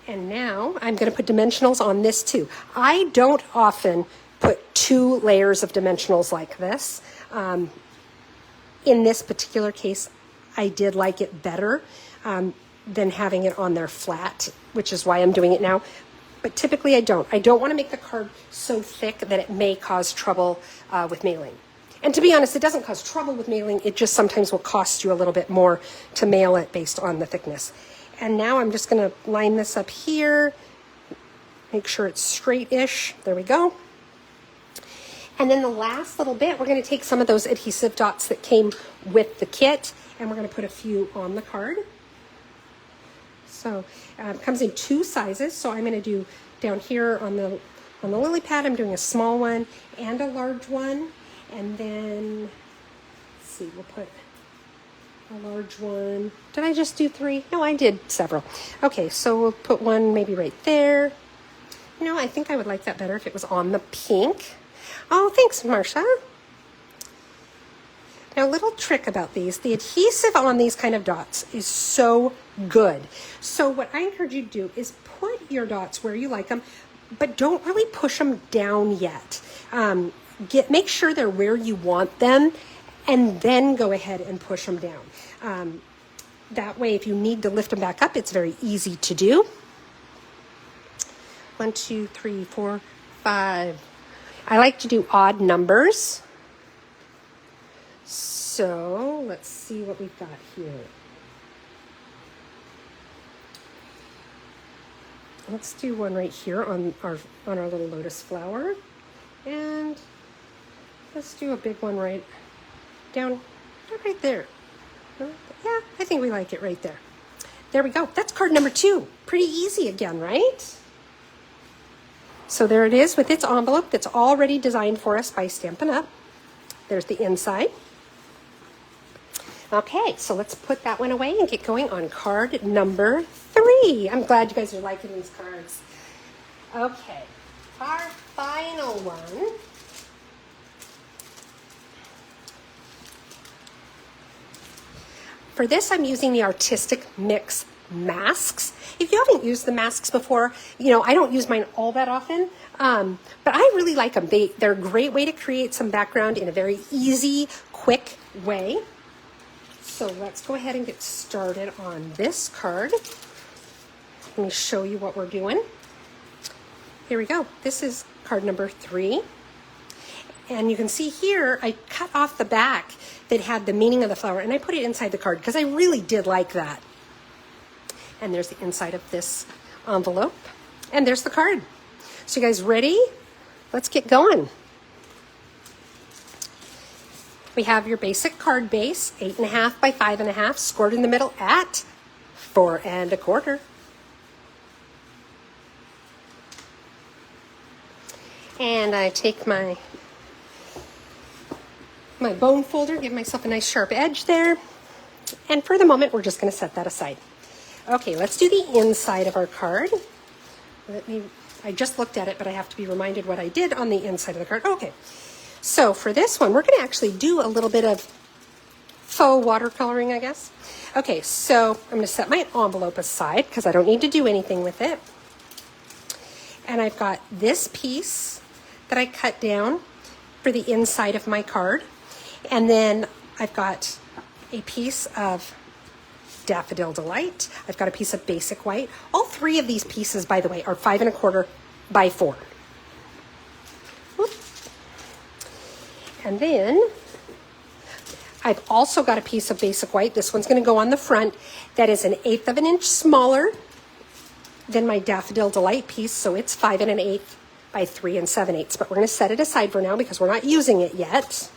Speaker 1: And now I'm going to put dimensionals on this too. I don't often put 2 layers of dimensionals like this. In this particular case, I did like it better than having it on there flat, which is why I'm doing it now. But typically I don't. I don't want to make the card so thick that it may cause trouble with mailing. And to be honest, it doesn't cause trouble with mailing. It just sometimes will cost you a little bit more to mail it based on the thickness. And now I'm just going to line this up here. Make sure it's straight-ish. There we go. And then the last little bit, we're going to take some of those adhesive dots that came with the kit, and we're going to put a few on the card. So it comes in 2 sizes. So I'm going to do down here on the lily pad, I'm doing a small one and a large one. And then, let's see, we'll put a large one. Did I just do 3? No, I did several. Okay, so we'll put one maybe right there. You know, I think I would like that better if it was on the pink. Oh, thanks, Marsha. Now, a little trick about these, the adhesive on these kind of dots is so good. So what I encourage you to do is put your dots where you like them, but don't really push them down yet. Make sure they're where you want them, and then go ahead and push them down. That way, if you need to lift them back up, it's very easy to do. 1, 2, 3, 4, 5. I like to do odd numbers. So let's see what we've got here. Let's do one right here on our little lotus flower. And let's do a big one right down right there. Yeah, I think we like it right there. There we go. That's card number 2. Pretty easy again, right? So there it is with its envelope that's already designed for us by Stampin' Up. There's the inside. Okay, so let's put that one away and get going on card number 3. I'm glad you guys are liking these cards. Okay, our final one. For this, I'm using the Artistic Mix masks. If you haven't used the masks before, you know, I don't use mine all that often, but I really like them. They're a great way to create some background in a very easy, quick way. So let's go ahead and get started on this card. Let me show you what we're doing. Here we go. This is card number 3. And you can see here, I cut off the back that had the meaning of the flower, and I put it inside the card because I really did like that. And there's the inside of this envelope. And there's the card. So you guys ready? Let's get going. We have your basic card base, 8.5 by 5.5, scored in the middle at 4 1/4. And I take my bone folder, give myself a nice sharp edge there. And for the moment, we're just going to set that aside. Okay, let's do the inside of our card. I just looked at it, but I have to be reminded what I did on the inside of the card. Okay, so for this one, we're going to actually do a little bit of faux watercoloring, I guess. Okay, so I'm going to set my envelope aside because I don't need to do anything with it. And I've got this piece that I cut down for the inside of my card. And then I've got a piece of Daffodil Delight. I've got a piece of Basic White. All 3 of these pieces, by the way, are 5 1/4 by 4. Whoop. And then I've also got a piece of Basic White. This one's going to go on the front. That is 1/8 of an inch smaller than my Daffodil Delight piece, so it's 5 1/8 by 3 7/8. But we're going to set it aside for now because we're not using it yet.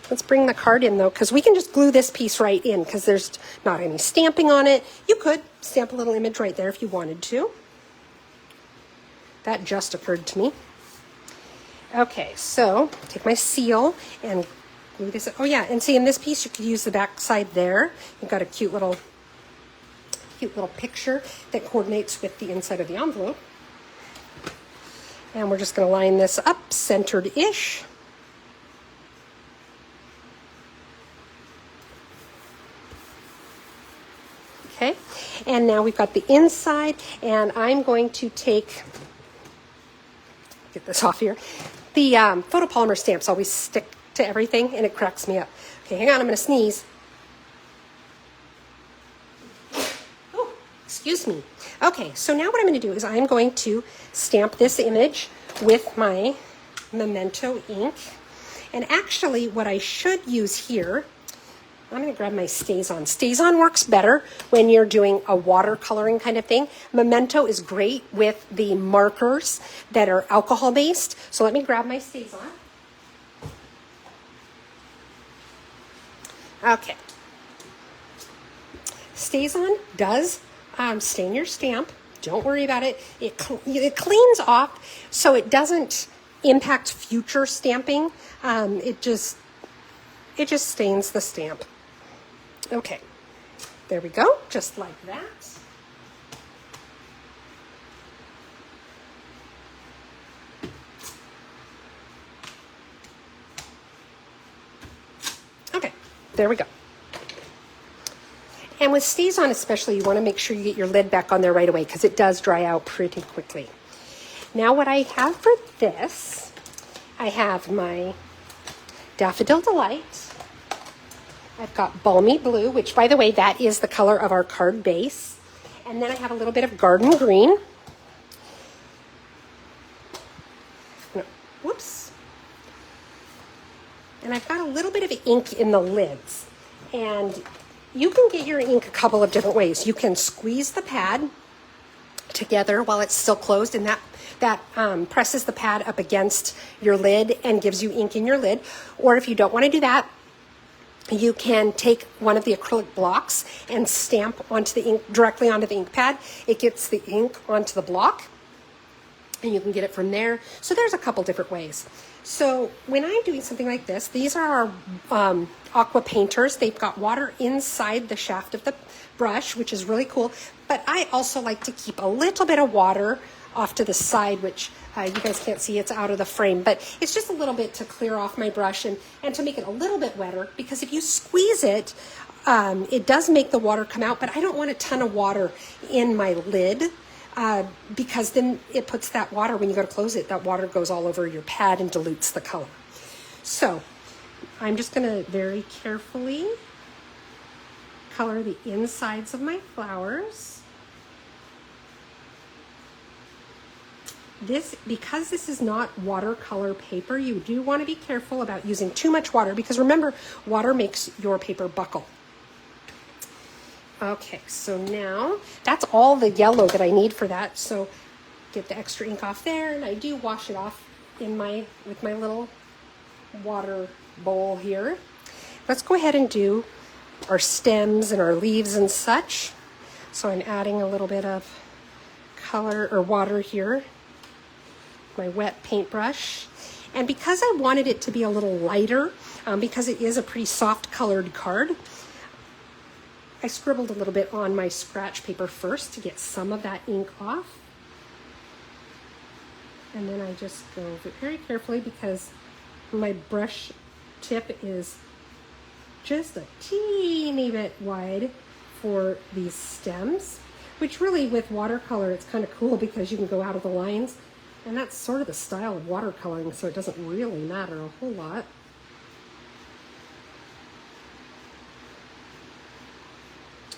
Speaker 1: Let's bring the card in though, because we can just glue this piece right in because there's not any stamping on it. You could stamp a little image right there if you wanted to. That just occurred to me. Okay, so take my seal and glue this. Oh yeah, and see in this piece you could use the back side there. You've got a cute little picture that coordinates with the inside of the envelope. And we're just going to line this up centered-ish. Okay, and now we've got the inside, and I'm going to get this off here. The photopolymer stamps always stick to everything, and it cracks me up. Okay, hang on, I'm going to sneeze. Excuse me. Okay, so now what I'm going to do is I'm going to stamp this image with my Memento ink. And actually what I should use here, I'm going to grab my StazOn. StazOn works better when you're doing a watercoloring kind of thing. Memento is great with the markers that are alcohol based. So let me grab my StazOn. Okay. StazOn does stain your stamp. Don't worry about it. It cleans off so it doesn't impact future stamping. It just stains the stamp. Okay, there we go, just like that. Okay, there we go. And with StazOn especially, you want to make sure you get your lid back on there right away because it does dry out pretty quickly. Now what I have for this, I have my Daffodil Delight. I've got Balmy Blue, which by the way, that is the color of our card base. And then I have a little bit of Garden Green. No, whoops. And I've got a little bit of ink in the lids. And you can get your ink a couple of different ways. You can squeeze the pad together while it's still closed, and that presses the pad up against your lid and gives you ink in your lid. Or if you don't want to do that, you can take one of the acrylic blocks and stamp onto the ink, directly onto the ink pad. It gets the ink onto the block, and you can get it from there. So there's a couple different ways. So when I'm doing something like this, these are our aqua painters. They've got water inside the shaft of the brush, which is really cool. But I also like to keep a little bit of water off to the side, which you guys can't see, it's out of the frame, but it's just a little bit to clear off my brush and to make it a little bit wetter, because if you squeeze it, it does make the water come out, but I don't want a ton of water in my lid, because then it puts that water, when you go to close it, that water goes all over your pad and dilutes the color. So I'm just going to very carefully color the insides of my flowers. Because this is not watercolor paper, you do want to be careful about using too much water, because remember, water makes your paper buckle. Okay, so now that's all the yellow that I need for that. So get the extra ink off there, and I do wash it off with my little water bowl here. Let's go ahead and do our stems and our leaves and such. So I'm adding a little bit of color or water here, my wet paintbrush. And because I wanted it to be a little lighter, because it is a pretty soft colored card, I scribbled a little bit on my scratch paper first to get some of that ink off. And then I just go very carefully, because my brush tip is just a teeny bit wide for these stems, which really with watercolor, it's kind of cool because you can go out of the lines. And that's sort of the style of watercoloring, so it doesn't really matter a whole lot.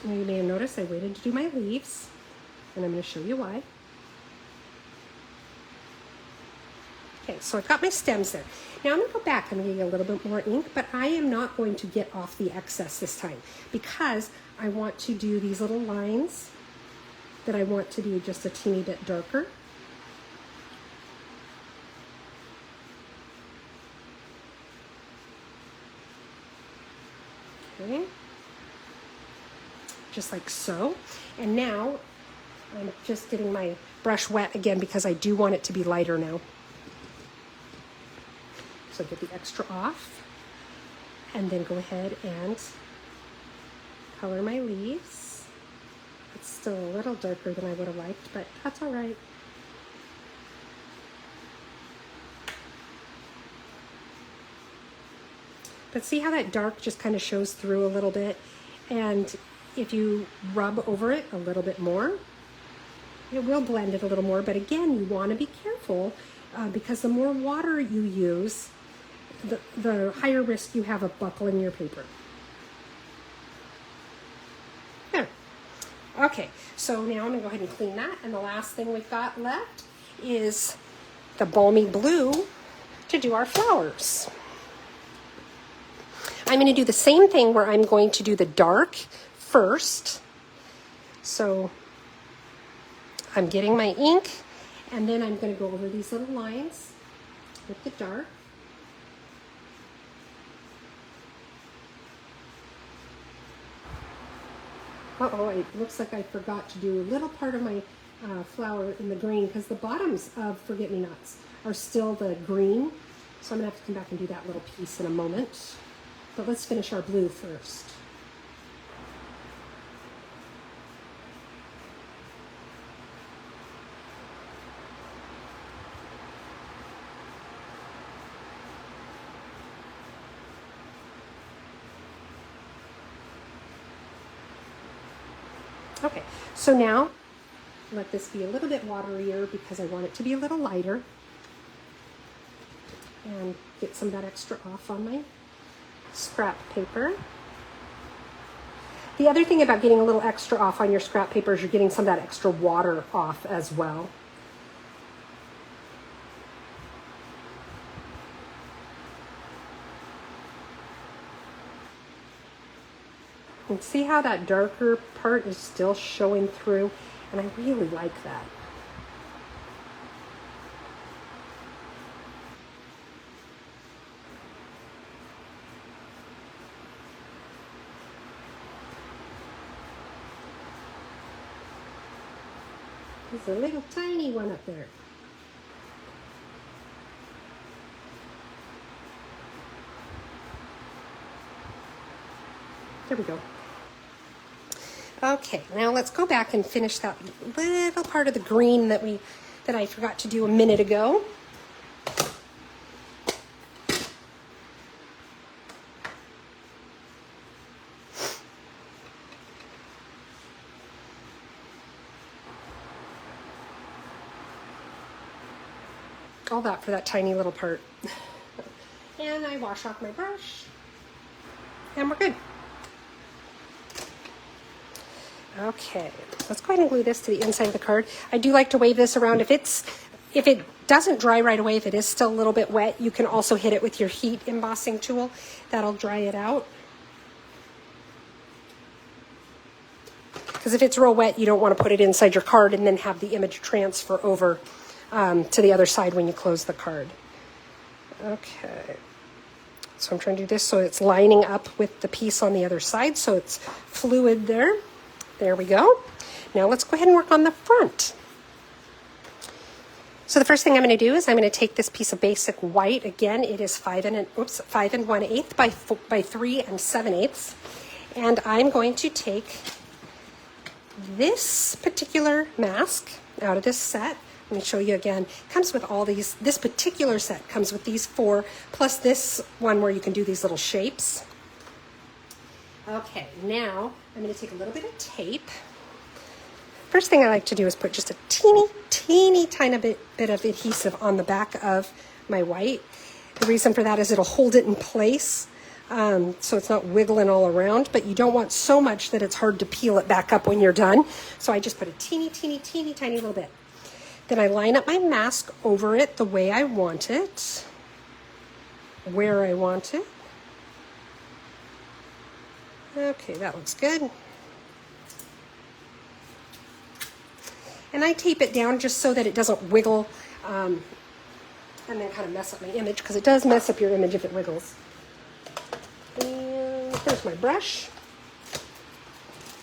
Speaker 1: Now you may have noticed I waited to do my leaves, and I'm going to show you why. Okay, so I've got my stems there. Now I'm going to go back. I'm going to get a little bit more ink, but I am not going to get off the excess this time, because I want to do these little lines that I want to be just a teeny bit darker. Okay, just like so. And now I'm just getting my brush wet again, because I do want it to be lighter now. So get the extra off, and then go ahead and color my leaves. It's still a little darker than I would have liked, but that's all right. But see how that dark just kind of shows through a little bit? And if you rub over it a little bit more, it will blend it a little more. But again, you want to be careful, because the more water you use, the higher risk you have of buckling your paper. There. Okay, so now I'm gonna go ahead and clean that. And the last thing we've got left is the Balmy Blue to do our flowers. I'm gonna do the same thing where I'm going to do the dark first. So I'm getting my ink, and then I'm gonna go over these little lines with the dark. Uh-oh, it looks like I forgot to do a little part of my flower in the green, because the bottoms of Forget-Me-Nots are still the green. So I'm gonna have to come back and do that little piece in a moment. But let's finish our blue first. Okay, so now let this be a little bit waterier because I want it to be a little lighter. And get some of that extra off on my scrap paper. The other thing about getting a little extra off on your scrap paper is you're getting some of that extra water off as well. And see how that darker part is still showing through? And I really like that. There's a little tiny one up there. There we go. Okay, now let's go back and finish that little part of the green that I forgot to do a minute ago. All that for that tiny little part. And I wash off my brush. And we're good. Okay, let's go ahead and glue this to the inside of the card. I do like to wave this around. If it doesn't dry right away, if it is still a little bit wet, you can also hit it with your heat embossing tool. That'll dry it out. Because if it's real wet, you don't want to put it inside your card and then have the image transfer over to the other side when you close the card. Okay, so I'm trying to do this so it's lining up with the piece on the other side, so it's fluid there. There we go. Now let's go ahead and work on the front. So the first thing I'm going to do is I'm going to take this piece of basic white. Again, it is 5 1/8 by 3 7/8, and I'm going to take this particular mask out of this set. Let me show you again. It comes with all these. This particular set comes with these 4, plus this one where you can do these little shapes. Okay, now I'm going to take a little bit of tape. First thing I like to do is put just a teeny tiny bit of adhesive on the back of my white. The reason for that is it'll hold it in place, so it's not wiggling all around, but you don't want so much that it's hard to peel it back up when you're done. So I just put a teeny tiny little bit. Then I line up my mask over it the way I want it, where I want it. Okay, that looks good. And I tape it down just so that it doesn't wiggle and then kind of mess up my image, because it does mess up your image if it wiggles. And here's my brush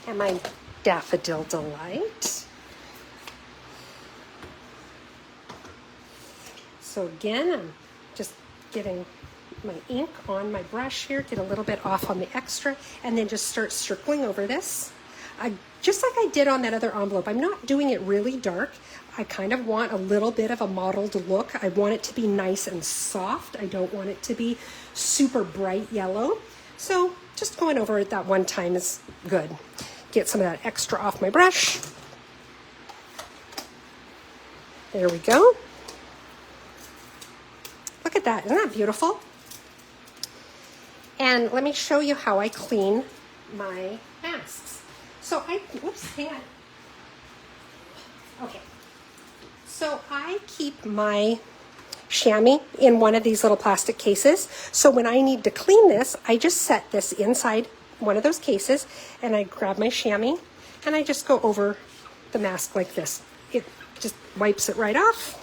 Speaker 1: and my Daffodil Delight. So again, I'm just getting my ink on my brush here, get a little bit off on the extra, and then just start circling over this. Just like I did on that other envelope, I'm not doing it really dark. I kind of want a little bit of a mottled look. I want it to be nice and soft. I don't want it to be super bright yellow. So just going over it that one time is good. Get some of that extra off my brush. There we go. Look at that, isn't that beautiful? And let me show you how I clean my masks. Whoops, hang on. Okay. So I keep my chamois in one of these little plastic cases. So when I need to clean this, I just set this inside one of those cases and I grab my chamois and I just go over the mask like this. It just wipes it right off.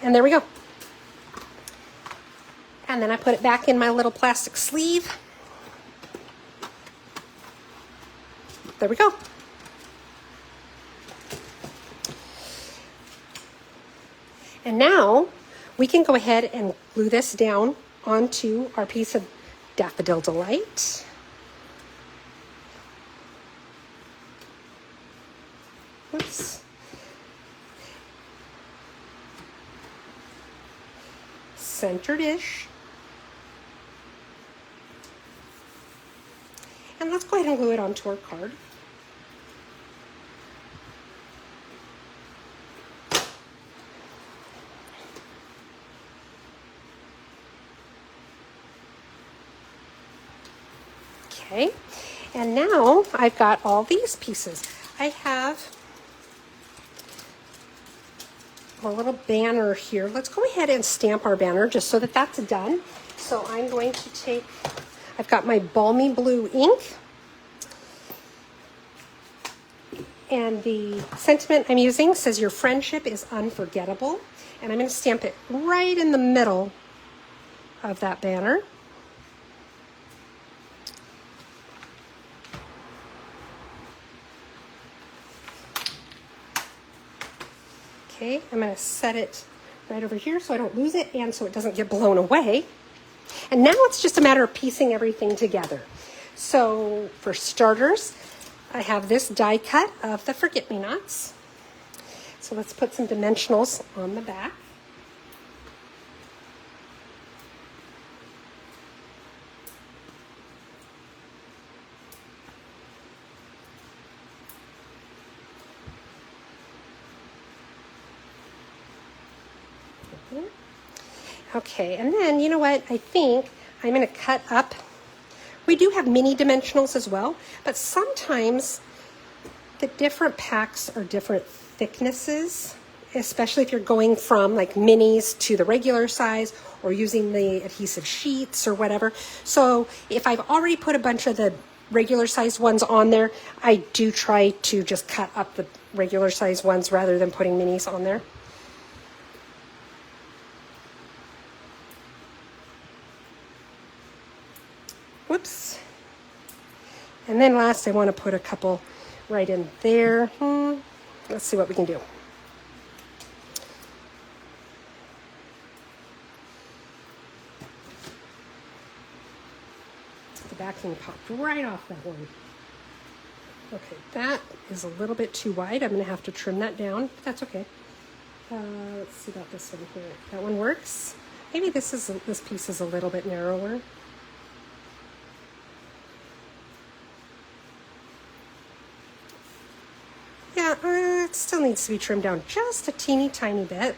Speaker 1: And there we go. And then I put it back in my little plastic sleeve. There we go. And now we can go ahead and glue this down onto our piece of Daffodil Delight. Oops. Centered-ish. And let's go ahead and glue it onto our card. Okay, and now I've got all these pieces. I have a little banner here. Let's go ahead and stamp our banner just so that that's done. So I'm going to take, I've got my Balmy Blue ink. And the sentiment I'm using says, "Your friendship is unforgettable." And I'm going to stamp it right in the middle of that banner. Okay, I'm going to set it right over here so I don't lose it and so it doesn't get blown away. And now it's just a matter of piecing everything together. So for starters, I have this die cut of the Forget-Me-Nots. So let's put some dimensionals on the back. Okay, and then you know what? I think I'm going to cut up. We do have mini dimensionals as well, but sometimes the different packs are different thicknesses, especially if you're going from like minis to the regular size or using the adhesive sheets or whatever. So if I've already put a bunch of the regular size ones on there, I do try to just cut up the regular size ones rather than putting minis on there. Whoops. And then last, I want to put a couple right in there. Let's see what we can do. The backing popped right off that one. Okay, that is a little bit too wide. I'm going to have to trim that down, but that's okay. Let's see about this one here. That one works. Maybe this piece is a little bit narrower. Yeah, it still needs to be trimmed down just a teeny tiny bit.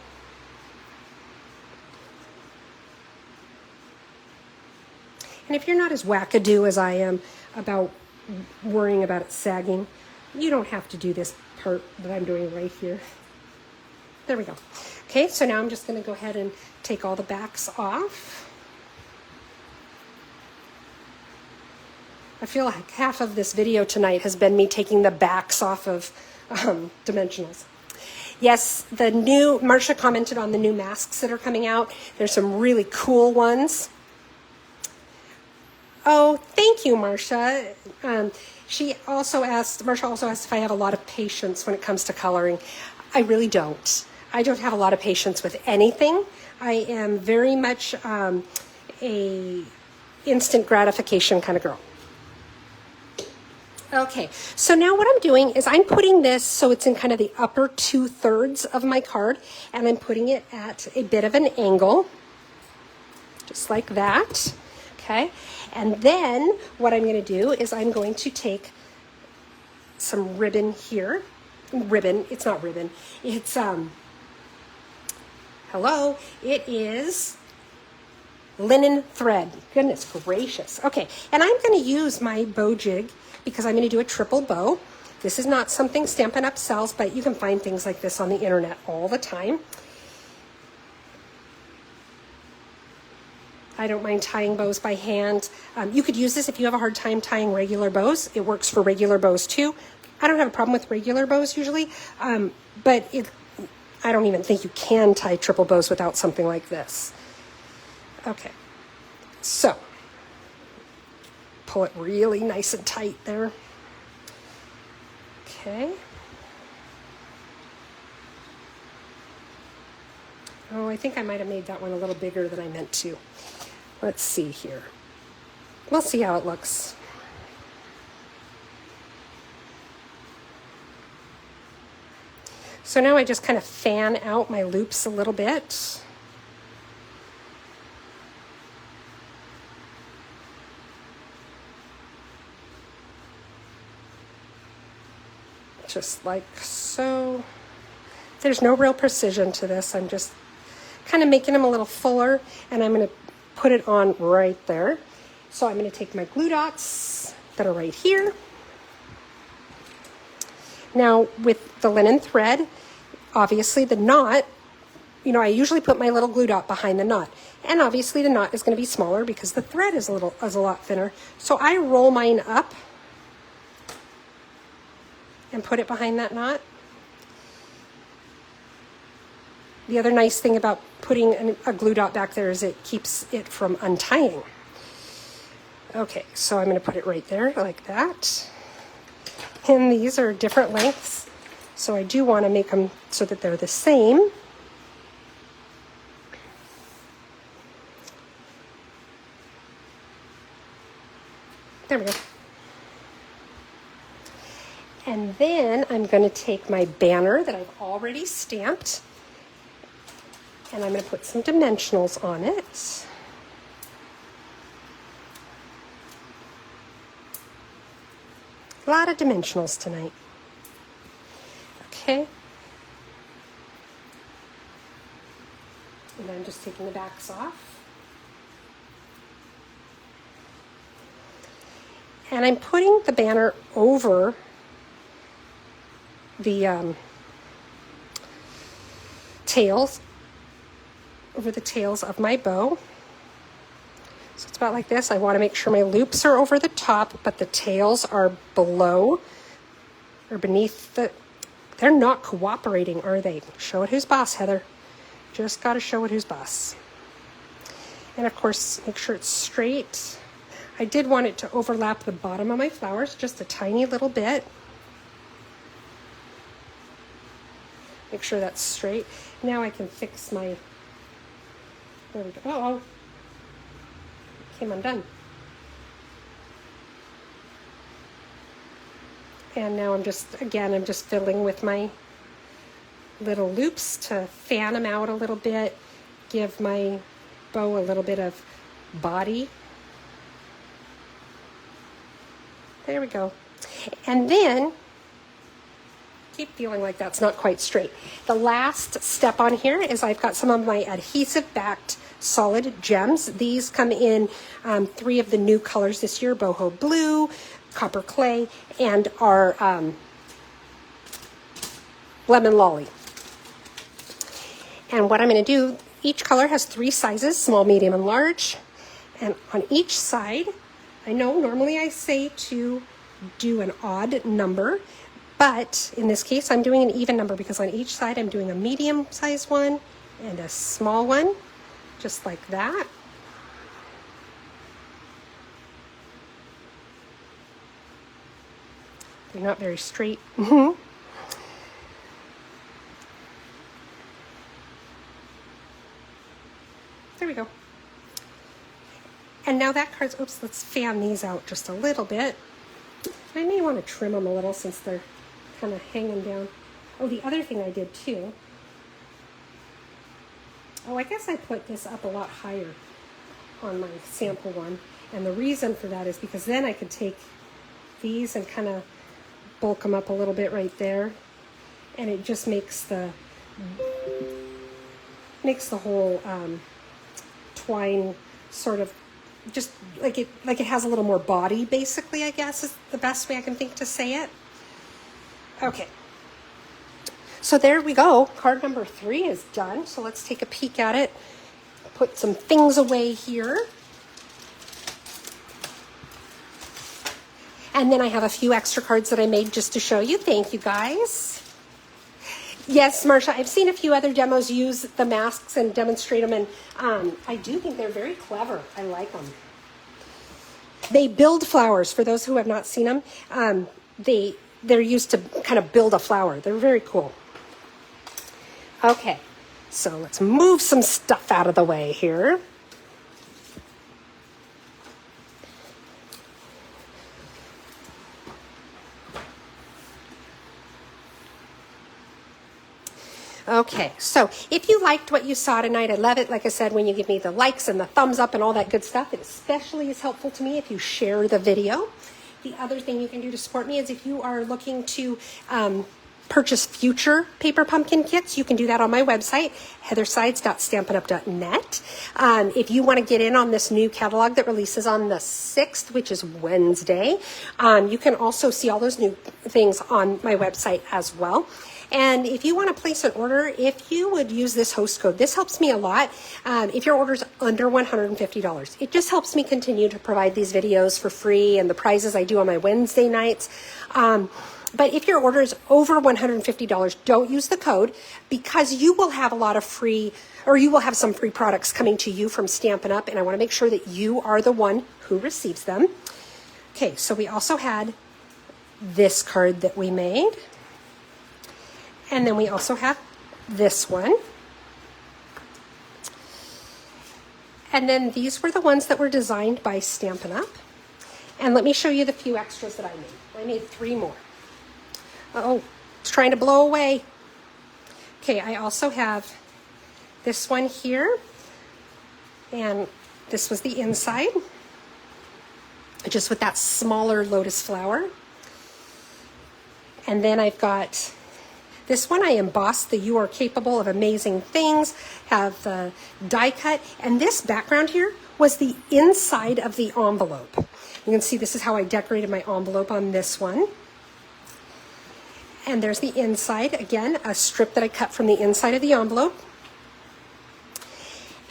Speaker 1: And if you're not as wackadoo as I am about worrying about it sagging, you don't have to do this part that I'm doing right here. There we go. Okay, so now I'm just going to go ahead and take all the backs off. I feel like half of this video tonight has been me taking the backs off of dimensionals. Yes, Marcia commented on the new masks that are coming out. There's some really cool ones. Oh, thank you, Marcia. Marcia also asked if I have a lot of patience when it comes to coloring. I really don't. I don't have a lot of patience with anything. I am very much a instant gratification kind of girl. Okay, so now what I'm doing is I'm putting this so it's in kind of the upper 2/3 of my card, and I'm putting it at a bit of an angle, just like that, okay? And then what I'm going to do is I'm going to take some ribbon here. It's not ribbon. It's, it is linen thread. Goodness gracious. Okay, and I'm going to use my bow jig because I'm going to do a triple bow. This is not something Stampin' Up! Sells, but you can find things like this on the internet all the time. I don't mind tying bows by hand. You could use this if you have a hard time tying regular bows. It works for regular bows too. I don't have a problem with regular bows usually, but I don't even think you can tie triple bows without something like this. Okay, so pull it really nice and tight there. Okay. Oh, I think I might have made that one a little bigger than I meant to. Let's see here. We'll see how it looks. So now I just kind of fan out my loops a little bit. Just like so. There's no real precision to this. I'm just kind of making them a little fuller, and I'm going to put it on right there. So I'm going to take my glue dots that are right here. Now with the linen thread, obviously the knot, you know, I usually put my little glue dot behind the knot, and obviously the knot is going to be smaller because the thread is a lot thinner. So I roll mine up and put it behind that knot. The other nice thing about putting a glue dot back there is it keeps it from untying. Okay, so I'm going to put it right there like that. And these are different lengths, so I do want to make them so that they're the same. There we go. And then I'm going to take my banner that I've already stamped, and I'm going to put some dimensionals on it. A lot of dimensionals tonight. Okay. And I'm just taking the backs off. And I'm putting the banner over the tails, over the tails of my bow. So it's about like this. I want to make sure my loops are over the top, but the tails are below or beneath the... They're not cooperating, are they? Show it who's boss, Heather. Just got to show it who's boss. And of course, make sure it's straight. I did want it to overlap the bottom of my flowers just a tiny little bit. Make sure that's straight. Now I can fix my... There we go. Uh-oh. Came undone. And now I'm just filling with my little loops to fan them out a little bit, give my bow a little bit of body. There we go. And then, keep feeling like that's not quite straight. The last step on here is I've got some of my adhesive backed solid gems. These come in 3 of the new colors this year: boho blue, copper clay, and our lemon lolly. And what I'm going to do, each color has 3 sizes: small, medium, and large. And on each side, I know normally I say to do an odd number, but in this case I'm doing an even number because on each side I'm doing a medium size one and a small one, just like that. They're not very straight. There we go. And now that card's, oops, let's fan these out just a little bit. I may want to trim them a little since they're kind of hanging down. Oh, the other thing I did too. Oh, I guess I put this up a lot higher on my sample one. And the reason for that is because then I could take these and kind of bulk them up a little bit right there. And it just makes the whole twine sort of just like it has a little more body, basically, I guess is the best way I can think to say it. Okay. So there we go. Card number 3 is done. So let's take a peek at it. Put some things away here. And then I have a few extra cards that I made just to show you. Thank you, guys. Yes, Marsha, I've seen a few other demos use the masks and demonstrate them, and I do think they're very clever. I like them. They build flowers. For those who have not seen them, they're used to kind of build a flower. They're very cool. Okay, so let's move some stuff out of the way here. Okay, so if you liked what you saw tonight, I love it, like I said, when you give me the likes and the thumbs up and all that good stuff. It especially is helpful to me if you share the video. The other thing you can do to support me is if you are looking to purchase future Paper Pumpkin kits, you can do that on my website, heathersides.stampinup.net. If you want to get in on this new catalog that releases on the 6th, which is Wednesday, you can also see all those new things on my website as well. And if you want to place an order, if you would use this host code, this helps me a lot. If your order's under $150, it just helps me continue to provide these videos for free and the prizes I do on my Wednesday nights. But if your order is over $150, don't use the code, because you will have a lot of free, or you will have some free products coming to you from Stampin' Up, and I want to make sure that you are the one who receives them. Okay, so we also had this card that we made. And then we also have this one. And then these were the ones that were designed by Stampin' Up. And let me show you the few extras that I made. I made 3 more. Oh, it's trying to blow away. Okay, I also have this one here. And this was the inside. Just with that smaller lotus flower. And then I've got this one. I embossed the "You Are Capable of Amazing Things," have the die cut, and this background here was the inside of the envelope. You can see this is how I decorated my envelope on this one. And there's the inside, again, a strip that I cut from the inside of the envelope.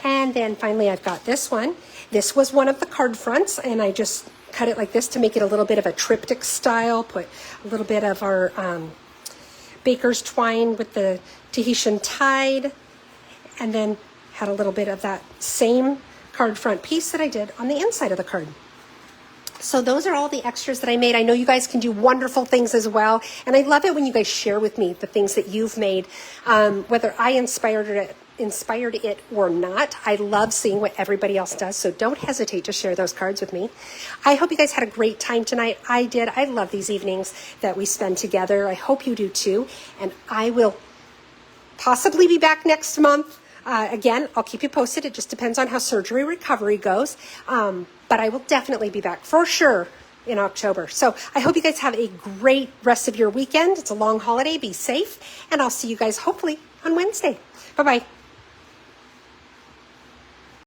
Speaker 1: And then finally I've got this one. This was one of the card fronts, and I just cut it like this to make it a little bit of a triptych style, put a little bit of our baker's twine with the Tahitian tide, and then had a little bit of that same card front piece that I did on the inside of the card. So those are all the extras that I made. I know you guys can do wonderful things as well, and I love it when you guys share with me the things that you've made, whether I inspired it or not. I love seeing what everybody else does, so don't hesitate to share those cards with me. I hope you guys had a great time tonight. I did. I love these evenings that we spend together. I hope you do too, and I will possibly be back next month. Again, I'll keep you posted. It just depends on how surgery recovery goes, but I will definitely be back for sure in October. So I hope you guys have a great rest of your weekend. It's a long holiday. Be safe, and I'll see you guys hopefully on Wednesday. Bye-bye.